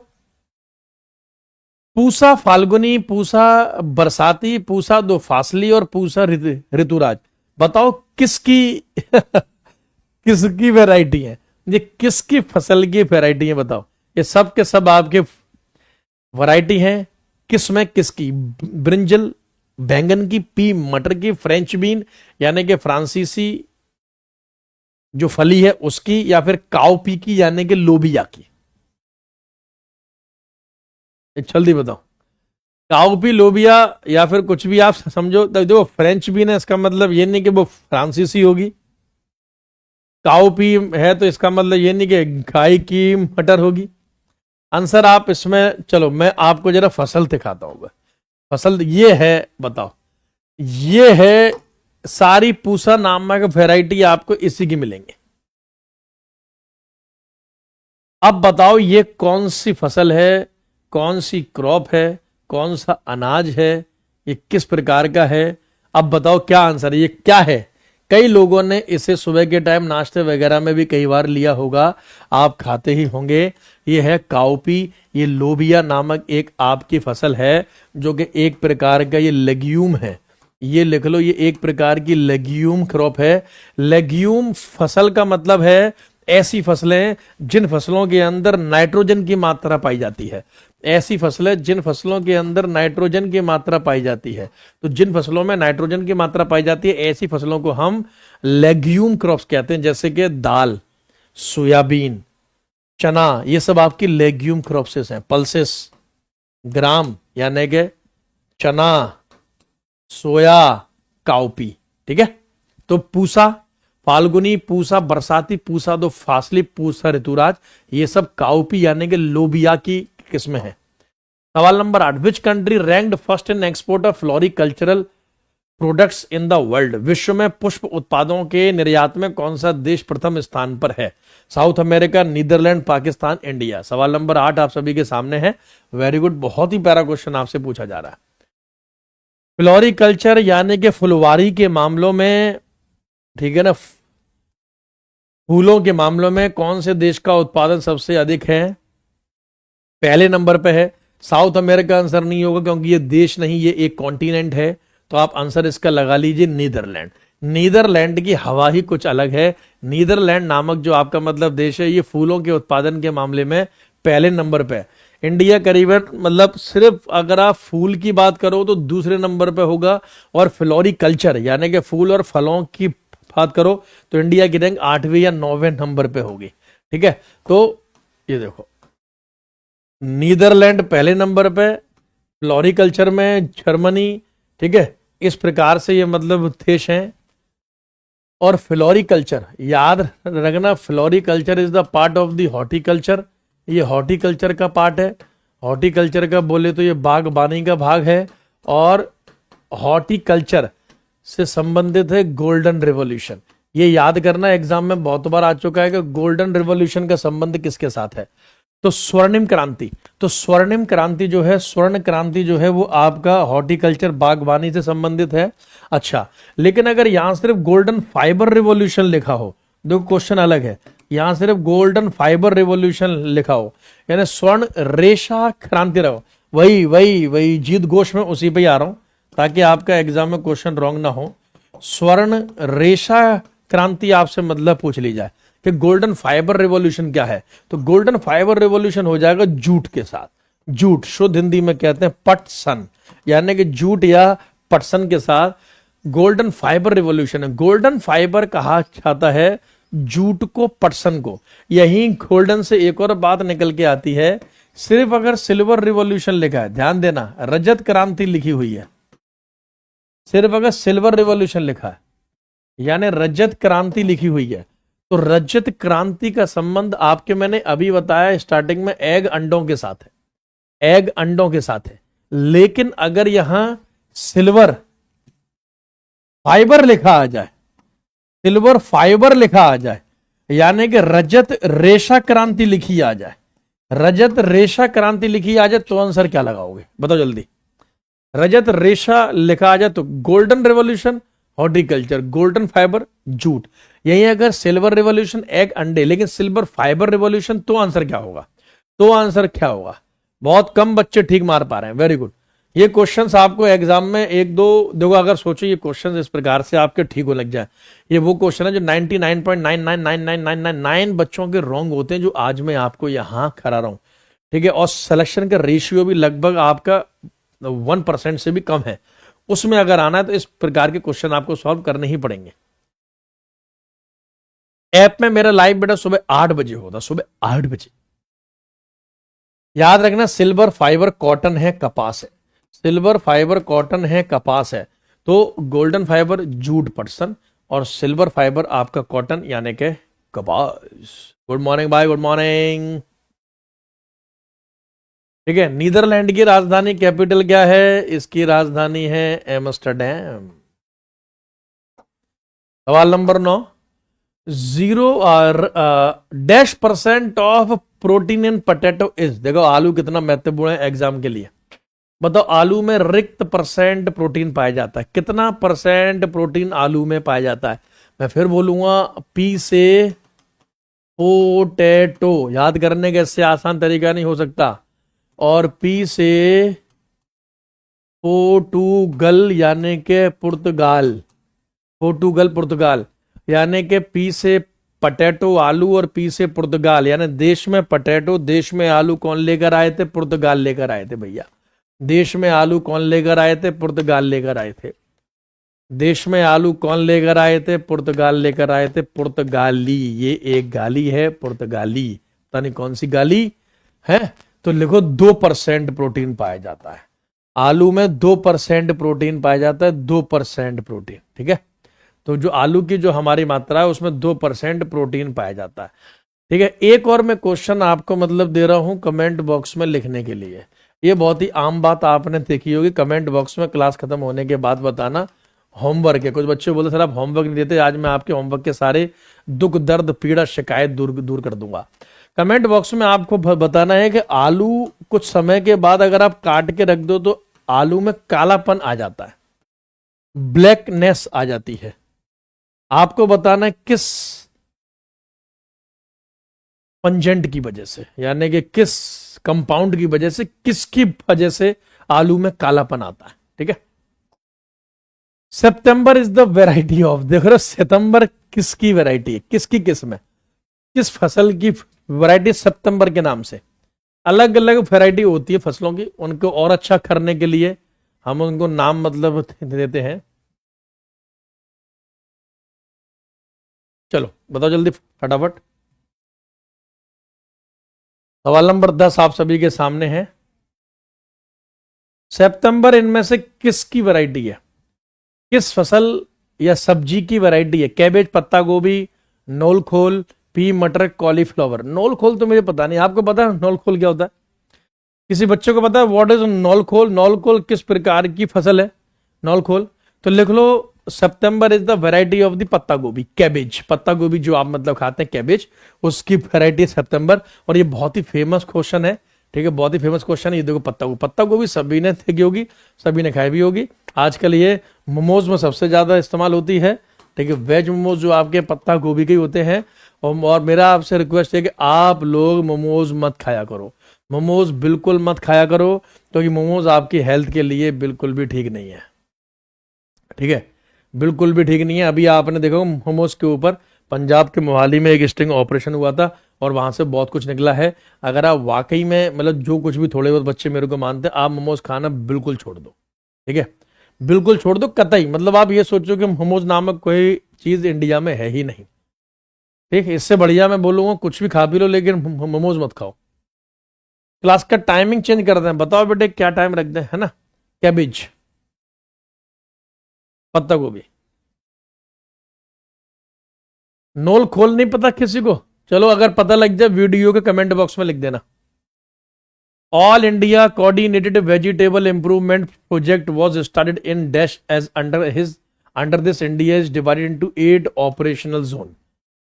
पूसा फाल्गुनी, पूसा बरसाती, पूसा दो फासली और पूसा ऋतुराज, बताओ किसकी किसकी वैरायटी है, ये किसकी फसल की वैरायटी है बताओ। ये सब के सब आपके वैरायटी है, किस में किसकी, ब्रिंजल बैंगन की, पी मटर की, फ्रेंच बीन यानी कि फ्रांसीसी जो फली है उसकी, या फिर काउपी की यानी कि लोबिया की, जल्दी बताओ, काउपी, लोबिया या फिर कुछ भी आप समझो। देखो फ्रेंच बीन है इसका मतलब ये नहीं कि वो फ्रांसीसी होगी, काउपी है तो इसका मतलब ये नहीं कि गाय की मटर होगी। आंसर आप इसमें, चलो मैं आपको जरा फसल दिखाता हूं, फसल ये है, बताओ ये है सारी पूसा नामक वैरायटी आपको इसी की मिलेंगे। अब बताओ ये कौन सी फसल है, कौन सी क्रॉप है, कौन सा अनाज है, ये किस प्रकार का है। अब बताओ क्या आंसर है, ये क्या है। कई लोगों ने इसे सुबह के टाइम नाश्ते वगैरह में भी कई बार लिया होगा, आप खाते ही होंगे। ये है काउपी, ये लोबिया नामक एक आपकी फसल है जो कि एक प्रकार का ये लेग्यूम है, ये लिख लो, ये एक प्रकार की लेग्यूम क्रॉप है। लेग्यूम फसल का मतलब है ऐसी फसलें जिन फसलों के अंदर नाइट्रोजन की मात्रा पाई जाती है, ऐसी फसलें जिन फसलों के अंदर नाइट्रोजन की मात्रा पाई जाती है। तो जिन फसलों में नाइट्रोजन की मात्रा पाई जाती है ऐसी फसलों को हम लेग्यूम क्रॉप्स कहते हैं, जैसे कि दाल, सोयाबीन, चना, ये सब आपकी लेग्यूम क्रॉप्सेस हैं। पल्सेस, ग्राम यानी कि चना, सोया, काउपी, ठीक है। तो पूसा फाल्गुनी, पूसा बरसाती, पूसा दो फासली, पूसा ऋतुराज, ये सब काउपी यानी कि लोबिया की किस्में हैं। सवाल number 8, which country ranked first in export of floricultural products in the world, विश्व में पुष्प उत्पादों के निर्यात में कौन सा देश प्रथम स्थान पर है? South America, Netherlands, Pakistan, India. सवाल नंबर 8 आप सभी के सामने है। वेरी गुड, बहुत ही प्यारा क्वेश्चन आपसे पूछा जा रहा है। फ्लोरिकल्चर यानी कि फुलवारी के मामलों में, ठीक है ना, फूलों के मामलों में कौन से देश का उत्पादन सबसे अधिक है? पहले नंबर पे है। साउथ अमेरिका आंसर नहीं होगा क्योंकि ये देश नहीं, ये एक कॉन्टिनेंट है, तो आप आंसर इसका लगा लीजिए नीदरलैंड। नीदरलैंड की हवा ही कुछ अलग है। नीदरलैंड नामक जो आपका मतलब देश है, ये फूलों के उत्पादन के मामले में पहले नंबर पे है। इंडिया करीबन मतलब सिर्फ अगर आप फूल की बात करो तो दूसरे नंबर पे होगा, और फ्लोरिकल्चर यानी कि फूल और फलों की बात करो तो इंडिया की रैंक 8वें या 9वें नंबर पे होगी। ठीक है, तो ये देखो नीदरलैंड पहले नंबर पे, फ्लोरिकल्चर में जर्मनी, ठीक है, इस प्रकार से ये मतलब देश हैं। और फ्लोरिकल्चर याद रखना, floriculture is the part of the horticulture, ये हॉर्टिकल्चर का पार्ट है। हॉर्टिकल्चर का बोले तो ये बागबानी का भाग है, और हॉर्टिकल्चर से संबंधित है गोल्डन रिवॉल्यूशन। ये याद करना, एग्जाम में बहुत बार आ चुका है कि गोल्डन रिवॉल्यूशन का संबंध किसके साथ है? तो स्वर्णिम क्रांति। तो स्वर्णिम क्रांति जो है, स्वर्ण क्रांति जो है, वो आपका हॉर्टिकल्चर बागवानी से संबंधित है। अच्छा, लेकिन अगर यहां सिर्फ गोल्डन फाइबर रिवॉल्यूशन लिखा हो, देखो क्वेश्चन अलग है, यहां सिर्फ गोल्डन फाइबर रिवॉल्यूशन लिखा हो, यानी स्वर्ण रेशा क्रांति रहो, वही जीत घोष में उसी पे आ रहा हूं ताकि आपका एग्जाम में क्वेश्चन रॉन्ग ना हो। स्वर्ण रेशा क्रांति आपसे मतलब पूछ ली जाए कि गोल्डन फाइबर रिवॉल्यूशन क्या है, तो गोल्डन फाइबर रिवॉल्यूशन हो जाएगा जूट के साथ। जूट शुद्ध हिंदी में कहते हैं पटसन, यानी कि जूट या पटसन के साथ गोल्डन फाइबर रिवॉल्यूशन है। गोल्डन फाइबर कहा जाता है जूट को, पटसन को। यही गोल्डन से एक और बात निकल के आती है, सिर्फ अगर सिल्वर रिवॉल्यूशन लिखा है, ध्यान देना, रजत क्रांति लिखी हुई है, सिर्फ अगर सिल्वर रिवॉल्यूशन लिखा है यानी रजत क्रांति लिखी हुई है, तो रजत क्रांति का संबंध आपके मैंने अभी बताया स्टार्टिंग में एग अंडों के साथ है, एग अंडों के साथ है। लेकिन अगर यहां सिल्वर फाइबर लिखा आ जाए, सिल्वर फाइबर लिखा आ जाए, यानी कि रजत रेशा क्रांति लिखी आ जाए, रजत रेशा क्रांति लिखी आ जाए, तो आंसर क्या लगाओगे बताओ जल्दी? रजत रेशा लिखा आ जाए तो golden revolution horticulture, golden fibre jute. यही अगर सिल्वर रिवॉल्यूशन एग अंडे, लेकिन सिल्वर फाइबर रिवॉल्यूशन, तो आंसर क्या होगा? तो आंसर क्या होगा? बहुत कम बच्चे ठीक मार पा रहे हैं, वेरी गुड। ये क्वेश्चंस आपको एग्जाम में एक दो देखो, अगर सोचो ये क्वेश्चंस इस प्रकार से आपके ठीक हो लग जाए, ये वो क्वेश्चन है जो 99.999999 बच्चों के रॉन्ग होते हैं, जो आज मैं आपको यहां करा रहा हूं। ठीक है, और सिलेक्शन का रेशियो भी लगभग आपका 1% से भी कम है। उसमें अगर आना है तो इस प्रकार के क्वेश्चन आपको सॉल्व करने ही पड़ेंगे। ऐप में मेरा लाइव बेटा सुबह 8 बजे होता, सुबह 8 बजे। याद रखना, सिल्वर फाइबर कॉटन है, कपास है, सिल्वर फाइबर कॉटन है, कपास है, तो गोल्डन फाइबर जूट पटसन, और सिल्वर फाइबर आपका कॉटन यानी के कपास। गुड मॉर्निंग भाई, गुड मॉर्निंग। ठीक है, नीदरलैंड की राजधानी कैपिटल क्या है? इसकी राजधानी है एम्स्टर्डम। सवाल number 9, 0% of protein in potato is. देखो आलू कितना महत्वपूर्ण है एग्जाम के लिए, बताओ आलू में रिक्त परसेंट प्रोटीन पाया जाता है, कितना परसेंट प्रोटीन आलू में पाया जाता है? मैं फिर बोलूंगा, पी से पोटैटो, याद करने का इससे आसान तरीका नहीं हो सकता, और पी से पोर्टुगल यानी के पुर्तगाल, पोर्टुगल पुर्तगाल, यानी कि पी से पटेटो आलू और पी से पुर्तगाल, यानी देश में पटेटो, देश में आलू कौन लेकर आए थे? पुर्तगाल लेकर आए थे भैया। देश में आलू कौन लेकर आए थे? पुर्तगाल लेकर आए थे। देश में आलू कौन लेकर आए थे? पुर्तगाल लेकर आए थे, पुर्तगाली। ये एक गाली है, पुर्तगाली, पता नहीं कौन सी गाली है। तो लिखो 2% प्रोटीन पाया जाता है आलू में, 2% प्रोटीन पाया जाता है, 2% प्रोटीन। ठीक है, तो जो आलू की जो हमारी मात्रा है उसमें 2% प्रोटीन पाया जाता है। ठीक है, एक और मैं क्वेश्चन आपको मतलब दे रहा हूं कमेंट बॉक्स में लिखने के लिए। ये बहुत ही आम बात आपने देखी होगी, कमेंट बॉक्स में क्लास खत्म होने के बाद बताना, होमवर्क है। कुछ बच्चे बोले सर आप होमवर्क नहीं देते, आज मैं आपके होमवर्क के सारे दुख दर्द पीड़ा शिकायत दूर कर दूंगा। कमेंट बॉक्स में आपको बताना है कि आलू कुछ समय के बाद अगर आप काट के रख दो तो आलू में कालापन आ जाता है, ब्लैकनेस आ जाती है। आपको बताना है किस पंजेंट की वजह से, यानी कि किस कंपाउंड की वजह से, किसकी वजह से आलू में कालापन आता है। ठीक है, सितंबर इज द वेराइटी ऑफ, देखो रहे सितंबर किसकी वेराइटी है, किसकी किस्म है, किस फसल की वैरायटी सितंबर के नाम से। अलग अलग वैरायटी होती है फसलों की, उनको और अच्छा करने के लिए हम उनको नाम मतलब देते हैं। चलो बताओ जल्दी फटाफट। सवाल नंबर 10 आप सभी के सामने है। सितंबर इनमें से किसकी वैरायटी है, किस फसल या सब्जी की वैरायटी है? कैबेज, पत्ता गोभी, नोलखोल, पी मटर, कॉलीफ्लावर। नोलखोल तो मुझे पता नहीं, आपको पता है नोलखोल क्या होता है? किसी बच्चे को पता है व्हाट इज नोलखोल? नोलखोल किस प्रकार की फसल है नोलखोल? तो लिख लो September is the variety of the पत्ता गोभी, कैबेज। पत्ता गोभी जो आप मतलब खाते हैं कैबेज, उसकी वैरायटी सितंबर। और ये बहुत ही फेमस क्वेश्चन है, ठीक है, बहुत ही फेमस क्वेश्चन है ये। देखो पत्ता गोभी सभी ने देखी होगी, सभी ने खाई भी होगी। आजकल ये मोमोज में सबसे ज्यादा इस्तेमाल होती है, ठीक है, वेज मोमोज जो आपके पत्ता गोभी के होते हैं। और मेरा आपसे रिक्वेस्ट है कि आप लोग मोमोज मत खाया करो, मोमोज बिल्कुल मत खाया करो, क्योंकि मोमोज आपकी हेल्थ के लिए बिल्कुल भी ठीक नहीं है। ठीक है, बिल्कुल भी ठीक नहीं है। अभी आपने देखो मोमोज के ऊपर पंजाब के मोहाली में एक स्टिंग ऑपरेशन हुआ था और वहां से बहुत कुछ निकला है। अगर आप वाकई में मतलब जो कुछ भी थोड़े बहुत बच्चे मेरे को मानते हैं, आप मोमोज खाना बिल्कुल छोड़ दो। ठीक है, बिल्कुल छोड़ दो कतई। मतलब आप ये सोचो कि मोमोज नामक कोई चीज इंडिया में है ही नहीं। ठीक है, इससे बढ़िया मैं बोलूंगा कुछ भी खा पी लो, लेकिन मोमोज मत खाओ। क्लास का टाइमिंग चेंज कर दें, बताओ बेटे क्या टाइम रख दें, है ना? कैबेज, पत्ता गोभी, नोल खोल नहीं पता किसी को? चलो अगर पता लग जाए वीडियो के कमेंट बॉक्स में लिख देना। All India coordinated vegetable improvement project was started in dash as under this India is divided into 8 operational zone.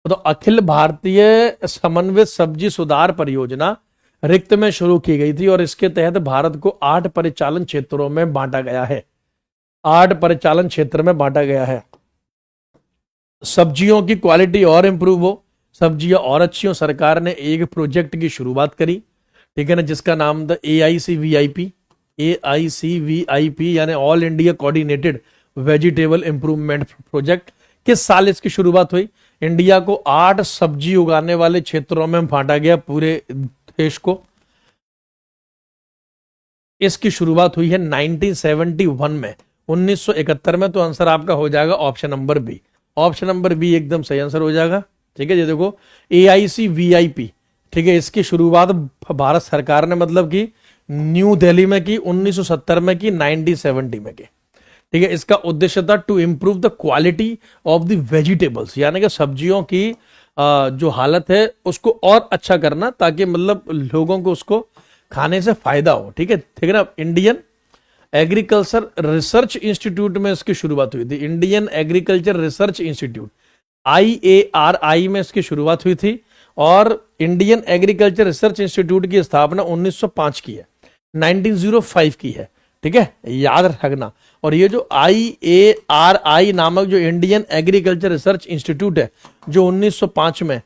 तो अखिल भारतीय समन्वित सब्जी सुधार परियोजना रिक्त में शुरू की गई थी और इसके तहत भारत को 8 परिचालन क्षेत्रों में बांटा गया है। 8 परिचालन क्षेत्र में बांटा गया है। सब्जियों की क्वालिटी और इंप्रूव हो, सब्जियां और अच्छी हो, सरकार ने एक प्रोजेक्ट की शुरुआत करी, ठीक है ना, जिसका नाम था AICVIP। AICVIP यानी all India coordinated vegetable improvement project. किस साल इसकी शुरुआत हुई? इंडिया को 8 सब्जी उगाने वाले क्षेत्रों में बांटा गया, पूरे देश को। इसकी शुरुआत हुई है 1971 में, 1971 में। तो आंसर आपका हो जाएगा option number B. Option number B एकदम सही आंसर हो जाएगा। ठीक है, ये देखो AICVIP, ठीक है, इसकी शुरुआत भारत सरकार ने मतलब की न्यू दिल्ली में की, 1970 में की, 1970 में की। ठीक है, इसका उद्देश्य था to improve the quality of the vegetables, यानी कि सब्जियों की जो हालत है उसको और अच्छा करना, ताकि मतलब लोगों को उसको खाने से फायदा हो। ठीक है ना। इंडियन एग्रीकल्चर रिसर्च इंस्टीट्यूट में इसकी शुरुआत हुई थी। Indian agriculture research institute IARI में इसकी शुरुआत हुई थी। और इंडियन एग्रीकल्चर रिसर्च इंस्टीट्यूट की स्थापना 1905 की है, 1905 की है। ठीक है, याद रखना। और ये जो IARI नामक जो इंडियन एग्रीकल्चर रिसर्च इंस्टीट्यूट है, जो 1905 में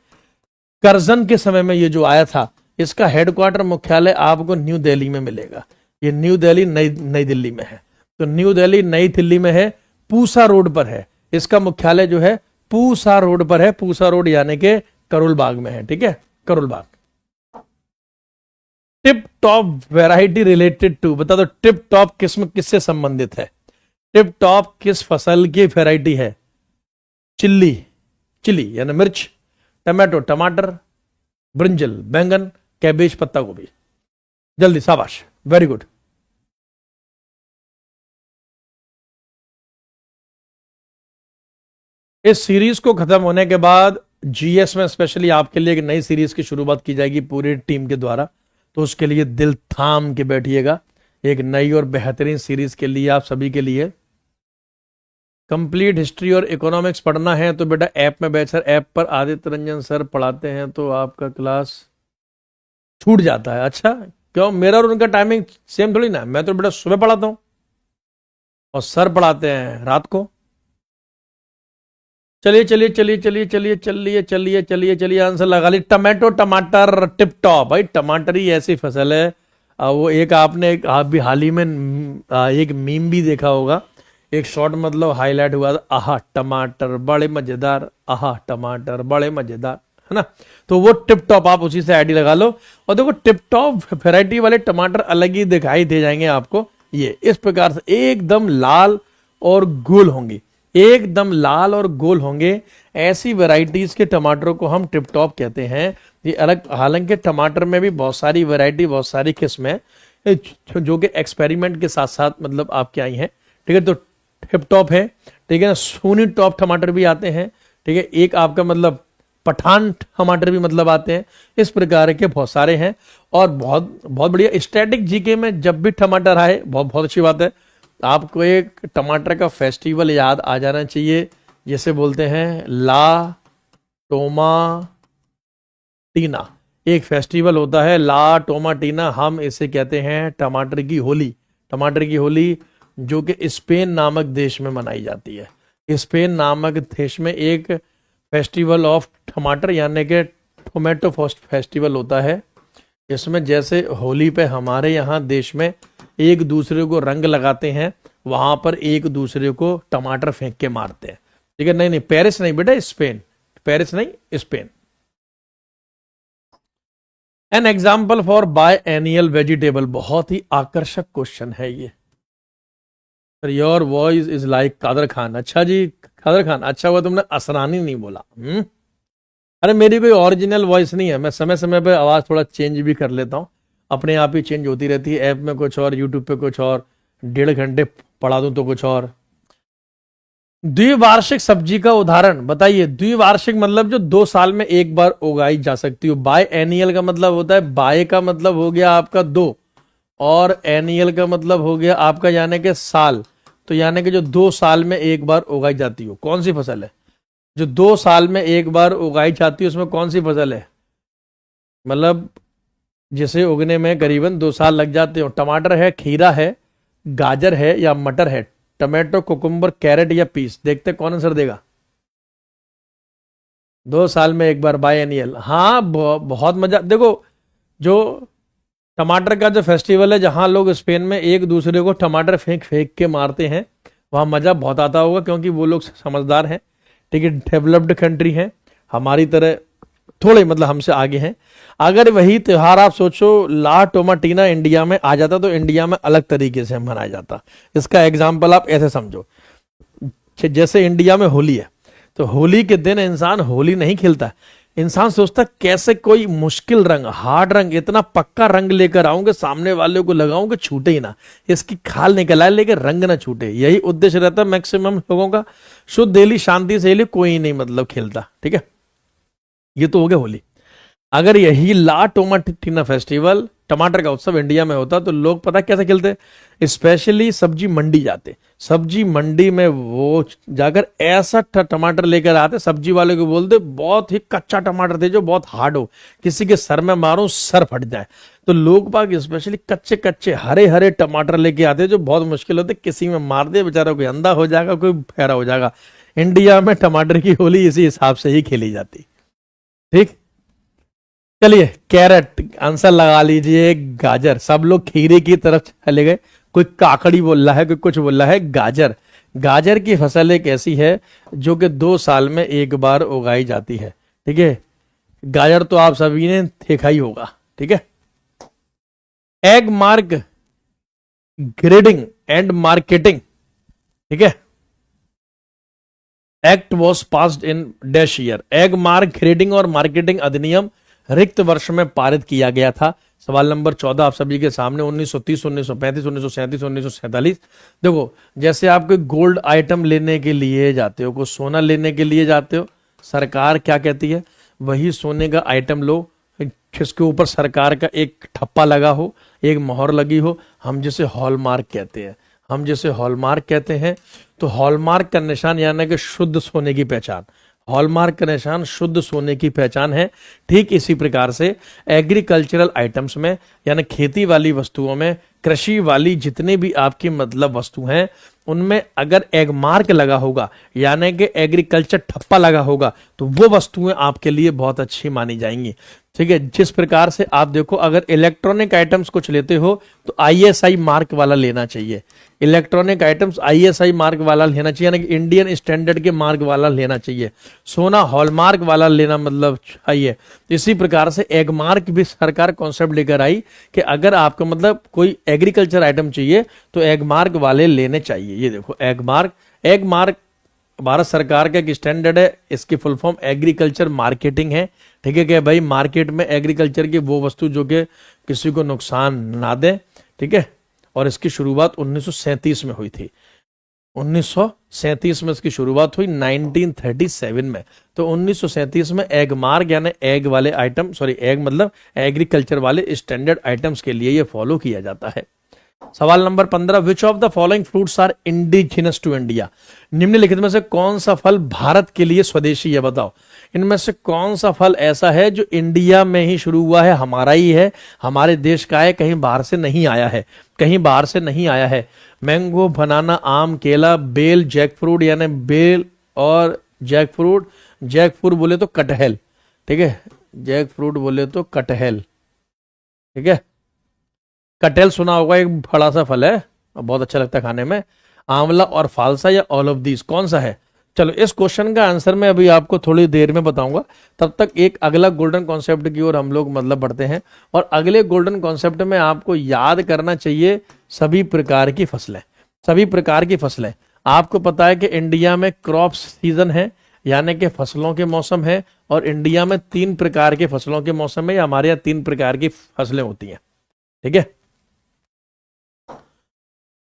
करजन के समय में ये जो आया था, इसका हेडक्वार्टर मुख्यालय आपको न्यू दिल्ली में मिलेगा। ये न्यू दिल्ली नई दिल्ली में है। तो न्यू दिल्ली नई दिल्ली में है, पूसा रोड पर है। इसका मुख्यालय जो है पूसा रोड पर है। पूसा रोड यानी कि करोल बाग में है। ठीक है, Karol Bagh. Tip top variety related to, बता दो टिप टॉप किस्म किससे संबंधित है? टिप टॉप किस फसल की वैरायटी है? चिल्ली, चिली यानी मिर्च, टमाटो टमाटर, ब्रिंजल बैंगन, कैबेज पत्ता गोभी। जल्दी, शाबाश, वेरी गुड। इस सीरीज को खत्म होने के बाद GS में स्पेशली आपके लिए एक नई सीरीज की शुरुआत की जाएगी पूरी टीम के द्वारा। तो उसके लिए दिल थाम के बैठिएगा, एक नई और बेहतरीन सीरीज के लिए आप सभी के लिए कंप्लीट हिस्ट्री और इकोनॉमिक्स पढ़ना है तो बेटा ऐप में बैठ सर, ऐप पर आदित्य रंजन सर पढ़ाते हैं तो आपका क्लास छूट जाता है। अच्छा क्यों, मेरा और उनका टाइमिंग सेम थोड़ी ना, मैं तो बेटा सुबह पढ़ाता हूं और सर पढ़ाते हैं रात को। चलिए चलिए चलिए चलिए चलिए चलिए चलिए चलिए चलिए आंसर लगा ली। टमाटो टमाटर टिप टॉप, भाई टमाटर ही ऐसी फसल है। वो एक आपने आप भी हाल ही में एक मीम भी देखा होगा, एक शॉर्ट मतलब हाईलाइट हुआ था, आहा टमाटर बड़े मजेदार, आहा टमाटर बड़े मजेदार, है ना। तो वो टिप टॉप आप उसी से आईडी लगा लो और देखो टिप टॉप वैरायटी वाले टमाटर अलग ही दिखाई दे जाएंगे आपको। ये इस प्रकार से एकदम लाल और गोल होंगे, एकदम लाल और गोल होंगे। ऐसी वैरायटीज के टमाटरों को हम टिप टॉप कहते हैं। ये अलग, हालांकि टमाटर में भी बहुत सारी वैरायटी, बहुत सारी किस्में जो कि एक्सपेरिमेंट के साथ साथ मतलब आपके आई हैं, ठीक है। तो टिप टॉप है, ठीक है ना। सोनी टॉप टमाटर भी आते हैं, ठीक है। एक आपका मतलब पठान टमाटर भी मतलब आते हैं। इस प्रकार के बहुत सारे हैं और बहुत बहुत बढ़िया। स्टैटिक जीके में जब भी टमाटर आए बहुत बहुत अच्छी बात है। आपको एक टमाटर का फेस्टिवल याद आ जाना चाहिए, जिसे बोलते हैं ला टोमाटीना। एक फेस्टिवल होता है ला टोमाटीना, हम इसे कहते हैं टमाटर की होली। टमाटर की होली जो कि स्पेन नामक देश में मनाई जाती है। स्पेन नामक देश में एक फेस्टिवल ऑफ टमाटर यानी कि टोमेटो फेस्टिवल होता है। इसमें जैसे होली पे हमारे यहाँ देश में एक दूसरे को रंग लगाते हैं, वहां पर एक दूसरे को टमाटर फेंक के मारते हैं, ठीक है। नहीं नहीं, पेरिस नहीं बेटा, स्पेन, पेरिस नहीं Spain. An example for biennial vegetable, बहुत ही आकर्षक क्वेश्चन है ये। Your voice is like Kader Khan. अच्छा जी कादर खान, अच्छा हुआ तुमने असरानी नहीं बोला। अरे मेरी कोई ओरिजिनल वॉइस नहीं है, मैं समय समय पे आवाज थोड़ा चेंज भी कर लेता हूँ, अपने आप ही चेंज होती रहती है। ऐप में कुछ और, यूट्यूब पे कुछ और, 1.5 घंटे पढ़ा दूं तो कुछ और। द्विवार्षिक सब्जी का उदाहरण बताइए। द्विवार्षिक मतलब जो 2 साल में एक बार उगाई जा सकती हो। बाय एनियल का मतलब होता है, बाय का मतलब हो गया आपका 2 और एनियल का मतलब हो गया आपका यानी कि साल। तो यानी कि जो 2 साल में एक बार उगाई जाती हो, कौन सी फसल है जो 2 साल में एक बार उगाई जाती है, उसमें कौन सी फसल है, मतलब जिसे उगने में करीबन 2 साल लग जाते हो। टमाटर है, खीरा है, गाजर है या मटर है, टमाटो, कुकुम्बर, कैरेट या पीस। देखते कौन आंसर देगा। 2 साल में एक बार बाय एनियल। हाँ बहुत मजा। देखो जो टमाटर का जो फेस्टिवल है, जहां लोग स्पेन में एक दूसरे को टमाटर फेंक फेंक के मारते हैं, वहां मजा बहुत आता होगा, क्योंकि वो लोग समझदार हैं, ठीक है, डेवलप्ड कंट्री है, हमारी तरह थोड़े मतलब हमसे आगे हैं। अगर वही त्योहार आप सोचो ला टोमाटीना इंडिया में आ जाता तो इंडिया में अलग तरीके से मनाया जाता। इसका एग्जाम्पल आप ऐसे समझो, जैसे इंडिया में होली है तो होली के दिन इंसान होली नहीं खेलता, इंसान सोचता कैसे कोई मुश्किल रंग, हार्ड रंग, इतना पक्का रंग लेकर आऊंगे सामने वाले को लगाऊं कि छूटे ही ना, इसकी खाल निकल आए लेकिन रंग ना छूटे। यही उद्देश्य रहता है मैक्सिमम लोगों का। शुद्ध दिली शांति से लिए कोई नहीं मतलब खेलता, ठीक है। ये तो हो गया होली। अगर यही ला टोमाटीना फेस्टिवल, टमाटर का उत्सव इंडिया में होता तो लोग पता कैसे खेलते, स्पेशली सब्जी मंडी जाते, सब्जी मंडी में वो जाकर ऐसा टमाटर लेकर आते, सब्जी वाले को बोलते बहुत ही कच्चा टमाटर थे जो बहुत हार्ड हो, किसी के सर में मारो सर फट जाए। तो लोग बाग स्पेशली कच्चे कच्चे हरे हरे टमाटर लेके आते जो बहुत मुश्किल होते, किसी में मार दे बेचारा, कोई अंधा हो जाएगा, कोई फेरा हो जाएगा। इंडिया में टमाटर की होली इसी हिसाब से ही खेली जाती, ठीक। चलिए कैरेट आंसर लगा लीजिए, गाजर। सब लोग खीरे की तरफ चले गए, कोई काकड़ी बोल रहा है, कोई कुछ बोल रहा है। गाजर, गाजर की फसल एक ऐसी है जो कि 2 साल में एक बार उगाई जाती है, ठीक है। गाजर तो आप सभी ने देखा ही होगा, ठीक है। Egg mark grading and marketing, ठीक है, act was passed in dash year. Egg mark grading और मार्केटिंग अधिनियम रिक्त वर्ष में पारित किया गया था। सवाल नंबर 14 आप सभी के सामने। 1930, 1935, 1937, 1947। देखो जैसे आप कोई गोल्ड आइटम लेने के लिए जाते हो, कोई सोना लेने के लिए जाते हो, सरकार क्या कहती है, वही सोने का आइटम लो जिसके ऊपर सरकार का एक ठप्पा लगा हो, एक मोहर लगी हो, हम जिसे हॉलमार्क कहते हैं। हम जैसे हॉलमार्क कहते हैं, तो हॉलमार्क का निशान यानी कि शुद्ध सोने की पहचान, हॉलमार्क का निशान शुद्ध सोने की पहचान है। ठीक इसी प्रकार से एग्रीकल्चरल आइटम्स में यानी खेती वाली वस्तुओं में, कृषि वाली जितने भी आपकी मतलब वस्तु हैं, उनमें अगर एग मार्क लगा होगा यानी कि एग्रीकल्चर ठप्पा लगा होगा, तो वो वस्तुएं आपके लिए बहुत अच्छी मानी जाएंगी। ठीक है, जिस प्रकार से आप देखो, अगर इलेक्ट्रॉनिक आइटम्स कुछ लेते हो तो आईएसआई मार्क वाला लेना चाहिए, इलेक्ट्रॉनिक आइटम्स आईएसआई मार्क वाला लेना चाहिए, यानी कि इंडियन स्टैंडर्ड के मार्क वाला लेना चाहिए। सोना हॉलमार्क वाला लेना मतलब चाहिए। इसी प्रकार से एग मार्क भी सरकार कॉन्सेप्ट लेकर आई कि अगर आपको मतलब कोई एग्रीकल्चर आइटम चाहिए तो एग मार्क वाले लेने चाहिए। ये देखो एग मार्क भारत सरकार का एक स्टैंडर्ड है, इसकी फुल फॉर्म एग्रीकल्चर मार्केटिंग है। ठीक है, कि भाई मार्केट में एग्रीकल्चर की वो वस्तु जो कि किसी को नुकसान ना दे। ठीक है, और इसकी शुरुआत 1937 में हुई थी, 1937 में इसकी शुरुआत हुई, 1937 में। तो 1937 में एग मार्क यानी एग वाले आइटम, सॉरी एग मतलब एग्रीकल्चर वाले स्टैंडर्ड आइटम्स के लिए ये फॉलो किया जाता है। सवाल नंबर 15, which of the following fruits are indigenous to India? निम्नलिखित में से कौन सा फल भारत के लिए स्वदेशी है? बताओ, इनमें से कौन सा फल ऐसा है जो इंडिया में ही शुरू हुआ है, हमारा ही है, हमारे देश का है, कहीं बाहर से नहीं आया है, कहीं बाहर से नहीं आया है? मैंगो, बनाना, आम, केला, बेल, जैक फ्रूट यानी बेल और जैक फ्रूट बोले तो कटहल। ठीक है, जैक फ्रूट बोले तो कटहल। ठीक है, कटहल सुना होगा, एक बड़ा सा फल है, बहुत अच्छा लगता है खाने में। आंवला और फालसा या ऑल ऑफ दीज, कौन सा है? चलो, इस क्वेश्चन का आंसर मैं अभी आपको थोड़ी देर में बताऊंगा। तब तक एक अगला गोल्डन कॉन्सेप्ट की ओर हम लोग मतलब बढ़ते हैं। और अगले गोल्डन कॉन्सेप्ट में आपको याद करना चाहिए सभी प्रकार की फसलें, सभी प्रकार की फसलें। आपको पता है कि इंडिया में क्रॉप सीजन है, यानी कि फसलों के मौसम है, और इंडिया में 3 प्रकार के फसलों के मौसम है, या हमारे यहाँ 3 प्रकार की फसलें होती हैं। ठीक है,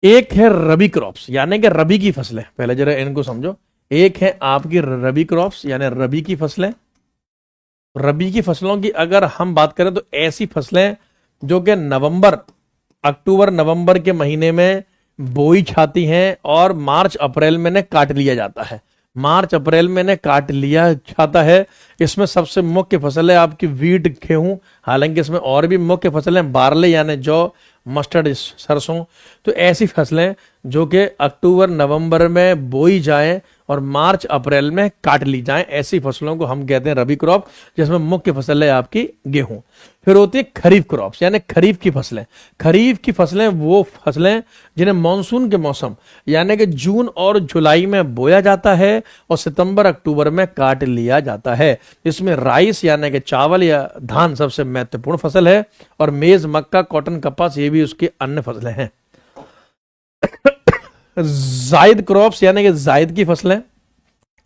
एक है रबी क्रॉप्स यानी कि रबी की फसलें, पहले जरा इनको समझो। एक है आपकी रबी क्रॉप्स यानी रबी की फसलें। रबी की फसलों की अगर हम बात करें तो ऐसी फसलें जो कि अक्टूबर नवंबर के महीने में बोई जाती हैं और मार्च अप्रैल में काट लिया जाता है, मार्च अप्रैल में काट लिया जाता है। इसमें सबसे मुख्य फसल है आपकी वीट, गेहूं, हालांकि इसमें और भी मुख्य फसलें हैं, बार्ले यानी जौ, मस्टर्ड, सरसों। तो ऐसी फसलें जो कि अक्टूबर नवंबर में बोई जाएं और मार्च अप्रैल में काट ली जाएं, ऐसी फसलों को हम कहते हैं रबी क्रॉप, जिसमें मुख्य फसल है आपकी गेहूं। फिर होती है खरीफ क्रॉप्स यानी खरीफ की फसलें। खरीफ की फसलें वो फसलें जिन्हें मानसून के मौसम यानी कि जून और जुलाई में बोया जाता है और सितंबर अक्टूबर में काट लिया जाता है। इसमें राइस यानी कि चावल या धान सबसे महत्वपूर्ण फसल है, और मेज, मक्का, कॉटन, कपास ये भी उसकी अन्य फसलें हैं। जायद क्रॉप्स यानी कि जायद की फसलें,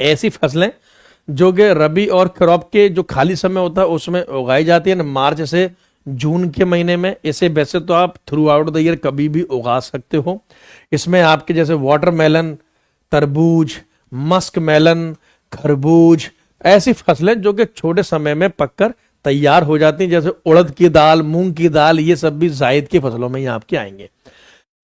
ऐसी फसलें जो कि रबी और क्रॉप के जो खाली समय होता है उसमें उगाई जाती है, मार्च से जून के महीने में। इसे वैसे तो आप थ्रू आउट द ईयर कभी भी उगा सकते हो। इसमें आपके जैसे वाटरमेलन, तरबूज, मस्क मेलन, खरबूज, ऐसी फसलें जो कि छोटे समय में पककर तैयार हो जाती हैं, जैसे उड़द की दाल, मूंग की दाल, ये सब भी जायद की फसलों में ही आपके आएंगे।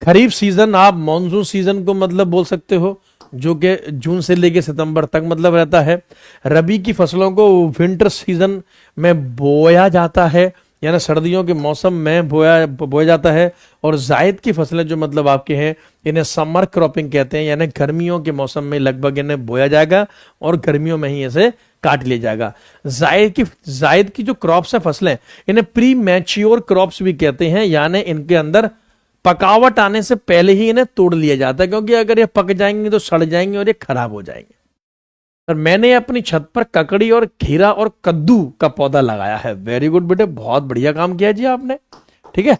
खरीफ सीजन आप मॉनसून सीजन को मतलब बोल सकते हो, जो कि जून से लेके सितंबर तक मतलब रहता है। रबी की फसलों को विंटर सीजन में बोया जाता है, यानी सर्दियों के मौसम में बोया जाता है। और जायद की फसलें जो मतलब आपके हैं, इन्हें समर क्रॉपिंग कहते हैं, यानी गर्मियों के मौसम में लगभग इन्हें बोया जाएगा और गर्मियों में ही इसे काट लिया जाएगा। जायद की जो क्रॉप्स है फसलें, इन्हें प्री मैच्योर क्रॉप्स भी कहते हैं, यानी इनके अंदर पकावट आने से पहले ही इन्हें तोड़ लिया जाता है, क्योंकि अगर ये पक जाएंगे तो सड़ जाएंगे और ये खराब हो जाएंगे। और मैंने अपनी छत पर ककड़ी और खीरा और कद्दू का पौधा लगाया है। वेरी गुड बेटे, बहुत बढ़िया काम किया जी आपने। ठीक है,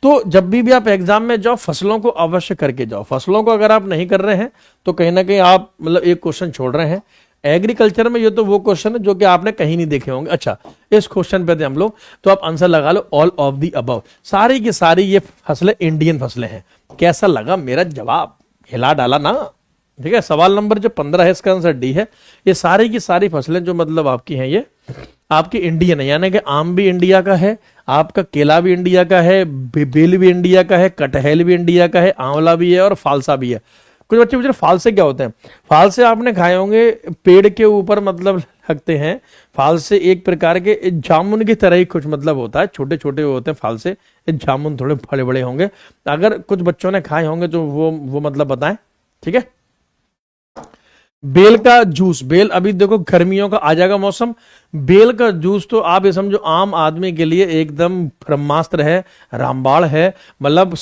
तो जब भी आप एग्जाम में जाओ फसलों को अवश्य करके जाओ। फसलों को अगर आप नहीं कर रहे हैं तो कहीं ना कहीं आप मतलब एक क्वेश्चन छोड़ रहे हैं। एग्रीकल्चर में ये तो वो क्वेश्चन है जो कि आपने कहीं नहीं देखे होंगे। अच्छा, इस क्वेश्चन पे थे हम लोग, तो आप आंसर लगा लो ऑल ऑफ दी अबव। सारी की सारी ये फसलें इंडियन फसलें हैं। कैसा लगा मेरा जवाब? हिला डाला ना? ठीक है, सवाल नंबर जो 15 है इसका आंसर डी है। ये सारी की सारी फसलें जो मतलब आपकी हैं ये आपकी इंडियन है, यानी कि आम भी इंडिया का है, आपका केला भी इंडिया का है, बेल भी इंडिया का है, कटहल भी इंडिया का है, आंवला भी है और फालसा भी है। कुछ बच्चे पूछ रहे फालसे क्या होते हैं। फालसे आपने खाए होंगे, पेड़ के ऊपर मतलब लगते हैं। फालसे एक प्रकार के जामुन की तरह ही कुछ मतलब होता है, छोटे छोटे होते हैं फालसे। जामुन थोड़े बड़े बड़े होंगे। अगर कुछ बच्चों ने खाए होंगे तो वो मतलब बताएं, ठीक है। बेल का जूस, बेल अभी देखो गर्मियों का आ जाएगा मौसम, बेल का जूस तो आप ये समझो आम आदमी के लिए एकदम ब्रह्मास्त्र है, रामबाण है। मतलब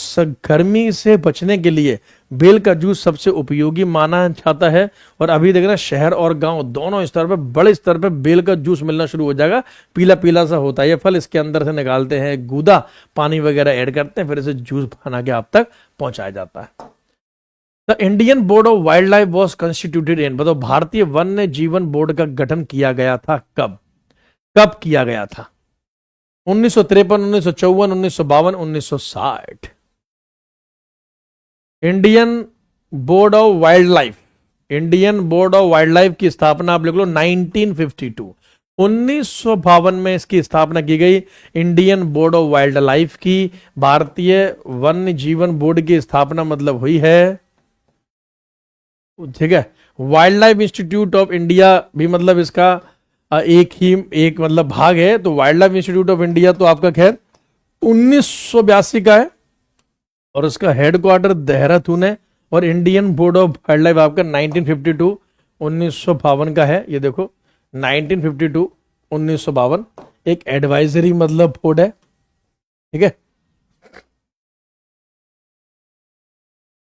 गर्मी से बचने के लिए बेल का जूस सबसे उपयोगी माना जाता है। और अभी देखना शहर और गांव दोनों स्तर पर, बड़े स्तर पर बेल का जूस मिलना शुरू हो जाएगा। पीला पीला सा होता है ये फल, इसके अंदर से निकालते हैं गूदा, पानी वगैरह ऐड करते हैं, फिर इसे जूस बना के आप तक पहुंचाया जाता है। The Indian board of wildlife was constituted in, बताओ भारतीय वन्य जीवन बोर्ड का गठन किया गया था कब? कब किया गया था? 1953, 1954, 1952, 1960। Indian board of wild life, Indian board of wild life की स्थापना आप लिख लो 1952, 1952 में इसकी स्थापना की गई। Indian board of wild life की, भारतीय वन्य जीवन बोर्ड की स्थापना मतलब हुई है, ठीक है। Wild life institute of India भी मतलब इसका एक मतलब भाग है। तो wild life institute of India तो आपका खैर 1982 का है और उसका हेडक्वार्टर देहरादून है। और Indian board of wild life आपका 1952, 1952 का है। ये देखो 1952, 1952 एक एडवाइजरी मतलब बोर्ड है, ठीक है।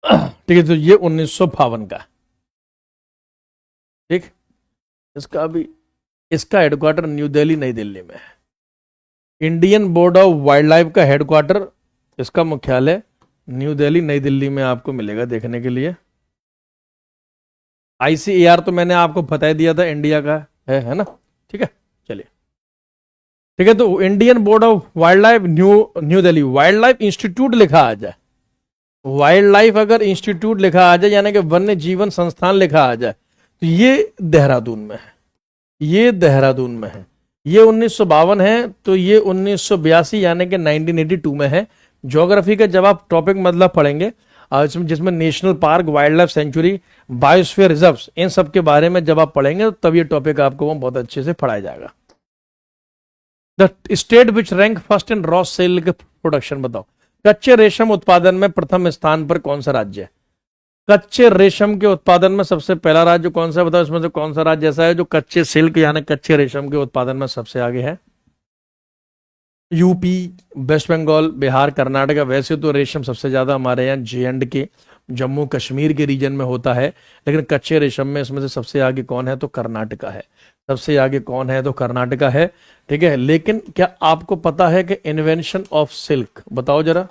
ठीक है, तो ये 1952 का, ठीक। इसका अभी इसका हेडक्वार्टर न्यू दिल्ली, नई दिल्ली में है। Indian board of wild life का हेडक्वार्टर, इसका मुख्यालय न्यू दिल्ली, नई दिल्ली में आपको मिलेगा देखने के लिए। आईसीएआर तो मैंने आपको बता दिया था इंडिया का है ना, ठीक है। चलिए, ठीक है। तो Indian board of wild life new Delhi, wild life institute लिखा आ जाए, वाइल्ड लाइफ अगर इंस्टीट्यूट लिखा आ जाए यानी कि वन्य जीवन संस्थान लिखा आ जाए, तो ये देहरादून में है, ये देहरादून में है। ये 1952 है, तो ये 1982 यानी कि 1982 में है। ज्योग्राफी का जब आप टॉपिक मतलब पढ़ेंगे जिसमें national park, wildlife sanctuary, biosphere reserves, इन सब के बारे में जब आप पढ़ेंगे तो तब ये टॉपिक आपको बहुत अच्छे से पढ़ाया जाएगा। The state which rank first in raw silk production, बताओ कच्चे रेशम उत्पादन में प्रथम स्थान पर कौन सा राज्य है? कच्चे रेशम के उत्पादन में सबसे पहला राज्य कौन सा, बताओ इसमें से कौन सा राज्य ऐसा है जो कच्चे सिल्क यानी कच्चे रेशम के उत्पादन में सबसे आगे है? UP, West Bengal, Bihar, Karnataka. वैसे तो रेशम सबसे ज्यादा हमारे यहाँ J&K, जम्मू कश्मीर के रीजन में होता है, लेकिन कच्चे रेशम में इसमें से सबसे आगे कौन है? तो कर्नाटका है। सबसे आगे कौन है? तो कर्नाटका है, ठीक है। लेकिन क्या आपको पता है कि इन्वेंशन ऑफ सिल्क, बताओ जरा,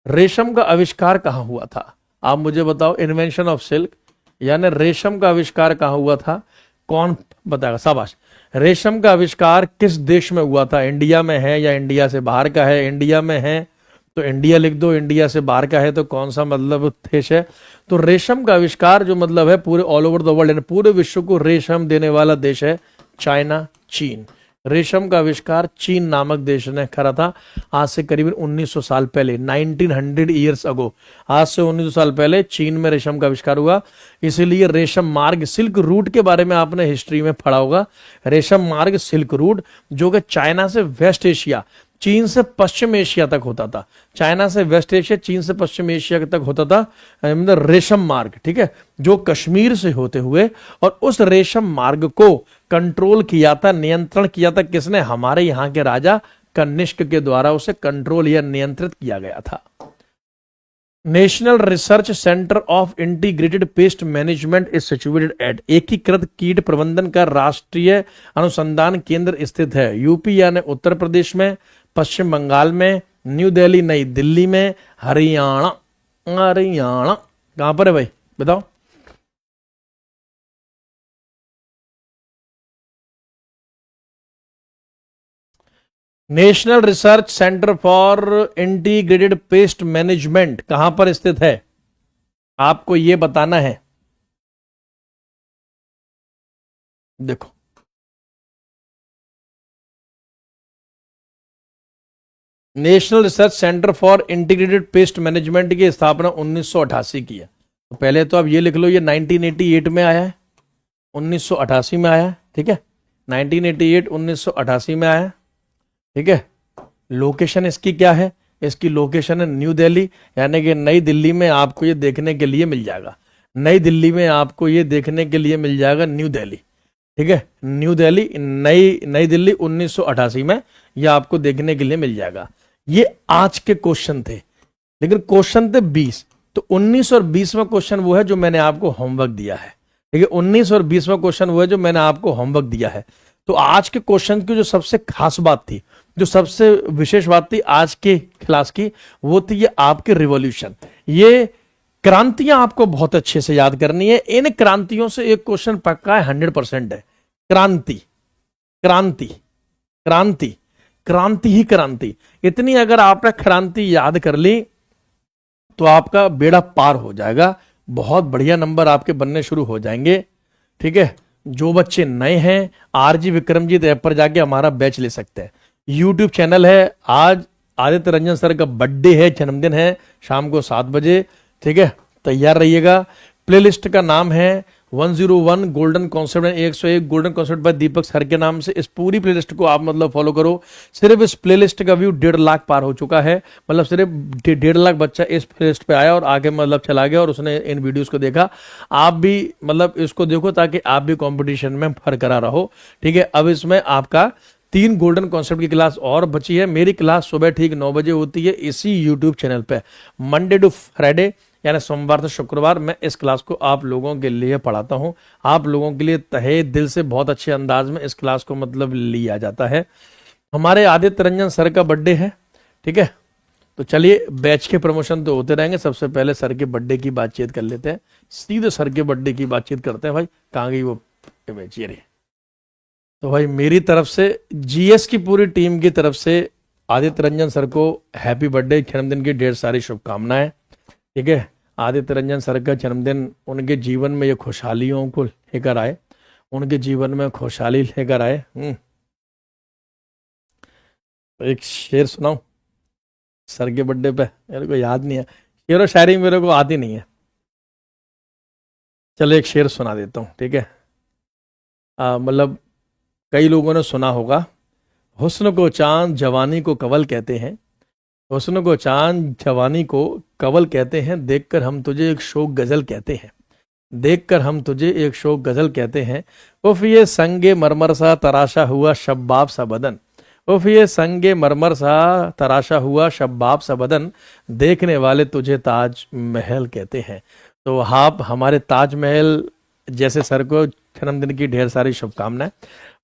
रेशम का आविष्कार कहाँ हुआ था? आप मुझे बताओ, इन्वेंशन ऑफ सिल्क यानी रेशम का आविष्कार कहाँ हुआ था? कौन बताएगा? शाबाश। रेशम का आविष्कार किस देश में हुआ था? इंडिया में है या इंडिया से बाहर का है? इंडिया में है तो इंडिया लिख दो, इंडिया से बाहर का है तो कौन सा मतलब देश है? तो रेशम का आविष्कार जो मतलब है पूरे ऑल ओवर द वर्ल्ड, पूरे विश्व को रेशम देने वाला देश है चाइना, चीन। रेशम का आविष्कार चीन नामक देश ने करा था आज से करीबन 1900 साल पहले, 1900 ईयर्स अगो। आज से 1900 साल पहले चीन में रेशम का आविष्कार हुआ। इसीलिए रेशम मार्ग, सिल्क रूट के बारे में आपने हिस्ट्री में पढ़ा होगा। रेशम मार्ग, सिल्क रूट, जो कि चाइना से वेस्ट एशिया, चीन से पश्चिम एशिया तक होता था। चाइना से वेस्ट एशिया, चीन से पश्चिम एशिया तक होता था मतलब रेशम मार्ग, ठीक है, जो कश्मीर से होते हुए। और उस रेशम मार्ग को कंट्रोल किया था, नियंत्रण किया था किसने? हमारे यहाँ के राजा कनिष्क के द्वारा उसे कंट्रोल या नियंत्रित किया गया था। National research centre of integrated pest management is situated at, एकीकृत कीट प्रबंधन का राष्ट्रीय अनुसंधान केंद्र स्थित है यूपी यानी उत्तर प्रदेश में, पश्चिम बंगाल में, न्यू दिल्ली नई दिल्ली में, हरियाणा। हरियाणा कहां पर है भाई बताओ? National research centre for integrated pest management कहां पर स्थित है? आपको यह बताना है। देखो national research centre for integrated pest management की स्थापना 1988 की है। तो पहले तो आप ये लिख लो, ये 1988 में आया है, 1988 में आया है, ठीक है, 1988 1988 में आया है, ठीक है। लोकेशन इसकी क्या है, इसकी लोकेशन है न्यू दिल्ली, यानी कि नई दिल्ली में आपको ये देखने के लिए मिल जाएगा, नई दिल्ली में आपको ये देखने के लिए मिल जाएगा, न्यू दिल्ली, ठीक है, न्यू दिल्ली, नई दिल्ली 1988 में ये आपको देखने के लिए मिल जाएगा। ये आज के क्वेश्चन थे, लेकिन क्वेश्चन थे 20, तो 19 और 20वां क्वेश्चन वो है जो मैंने आपको होमवर्क दिया है, ठीक है, 19 और 20वां क्वेश्चन वो है जो मैंने आपको होमवर्क दिया है। तो आज के क्वेश्चन की जो सबसे खास बात थी, जो सबसे विशेष बात थी आज के क्लास की, वो थी ये आपके रिवॉल्यूशन, ये क्रांतियां आपको बहुत अच्छे से याद करनी है। इन क्रांतियों से एक क्वेश्चन पक्का है, 100% है, क्रांति क्रांति क्रांति क्रांति ही क्रांति। इतनी अगर आपने क्रांति याद कर ली तो आपका बेड़ा पार हो जाएगा, बहुत बढ़िया नंबर आपके बनने शुरू हो जाएंगे, ठीक है। जो बच्चे नए हैं, आरजी विक्रमजीत ऐप पर जाके हमारा बैच ले सकते हैं। यूट्यूब चैनल है, आज आदित्य रंजन सर का बर्थडे है, जन्मदिन है, शाम को 7 बजे, ठीक है, तैयार रहिएगा। प्लेलिस्ट का नाम है 101 golden concept and 101 golden concept bye Deepak sir के नाम से। इस पूरी प्लेलिस्ट को आप मतलब फॉलो करो। सिर्फ इस प्लेलिस्ट का व्यू 1.5 लाख पार हो चुका है, मतलब सिर्फ 1.5 लाख बच्चा इस प्लेलिस्ट पे आया और आगे मतलब चला गया और उसने इन वीडियोस को देखा। आप भी मतलब इसको देखो ताकि आप भी कंपटीशन में बरकरार रहो, ठीक है। अब इसमें आपका 3 गोल्डन कॉन्सेप्ट की क्लास और बची है। मेरी क्लास सुबह ठीक 9 बजे होती है इसी यूट्यूब चैनल पे, मंडे टू फ्राइडे, यानी सोमवार से शुक्रवार मैं इस क्लास को आप लोगों के लिए पढ़ाता हूं। आप लोगों के लिए तहे दिल से बहुत अच्छे अंदाज में इस क्लास को मतलब लिया जाता है। हमारे आदित्य रंजन सर का बर्थडे है, ठीक है, तो चलिए बैच के प्रमोशन तो होते रहेंगे। सबसे पहले सर के बर्थडे की बातचीत कर लेते हैं, सीधे सर के बर्थडे की बातचीत करते हैं। भाई कहाँ गई वो इमेज, ये रही। तो भाई मेरी तरफ से, जीएस की पूरी टीम की तरफ से आदित्य रंजन सर को हैप्पी बर्थडे, जन्मदिन की ढेर सारी शुभकामनाएं, ठीक है। आदित्य रंजन सर का जन्मदिन उनके जीवन में ये खुशहालियों को लेकर आए, उनके जीवन में खुशहाली लेकर आए। एक शेर सुनाऊं सर के बर्थडे पे, मेरे को याद नहीं है, शेर और शायरी मेरे को आती नहीं है। चलो एक शेर सुना देता हूँ, ठीक है। मतलब कई लोगों ने सुना होगा, हुस्न को चांद जवानी को कवल कहते हैं, हुस्न को चांद जवानी को कवल कहते हैं, देखकर हम तुझे एक शोक गजल कहते हैं, देखकर हम तुझे एक शोक गजल कहते हैं। उफ ये संगे मरमर सा तराशा हुआ शब्बाब सा बदन, उफ ये संगे मरमर सा तराशा हुआ शब्बाब सा बदन, देखने वाले तुझे ताज महल कहते हैं। तो आप हमारे ताज महल जैसे सर को जन्मदिन की ढेर सारी शुभकामनाएं।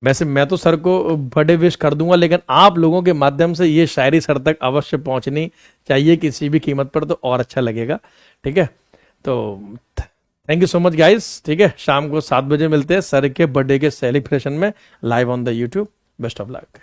वैसे मैं तो सर को बर्थडे विश कर दूंगा, लेकिन आप लोगों के माध्यम से ये शायरी सर तक अवश्य पहुंचनी चाहिए किसी भी कीमत पर, तो और अच्छा लगेगा, ठीक है। तो thank you so much guys, ठीक है। शाम को 7 बजे मिलते हैं सर के बर्थडे के सेलिब्रेशन में live on the YouTube. Best of luck.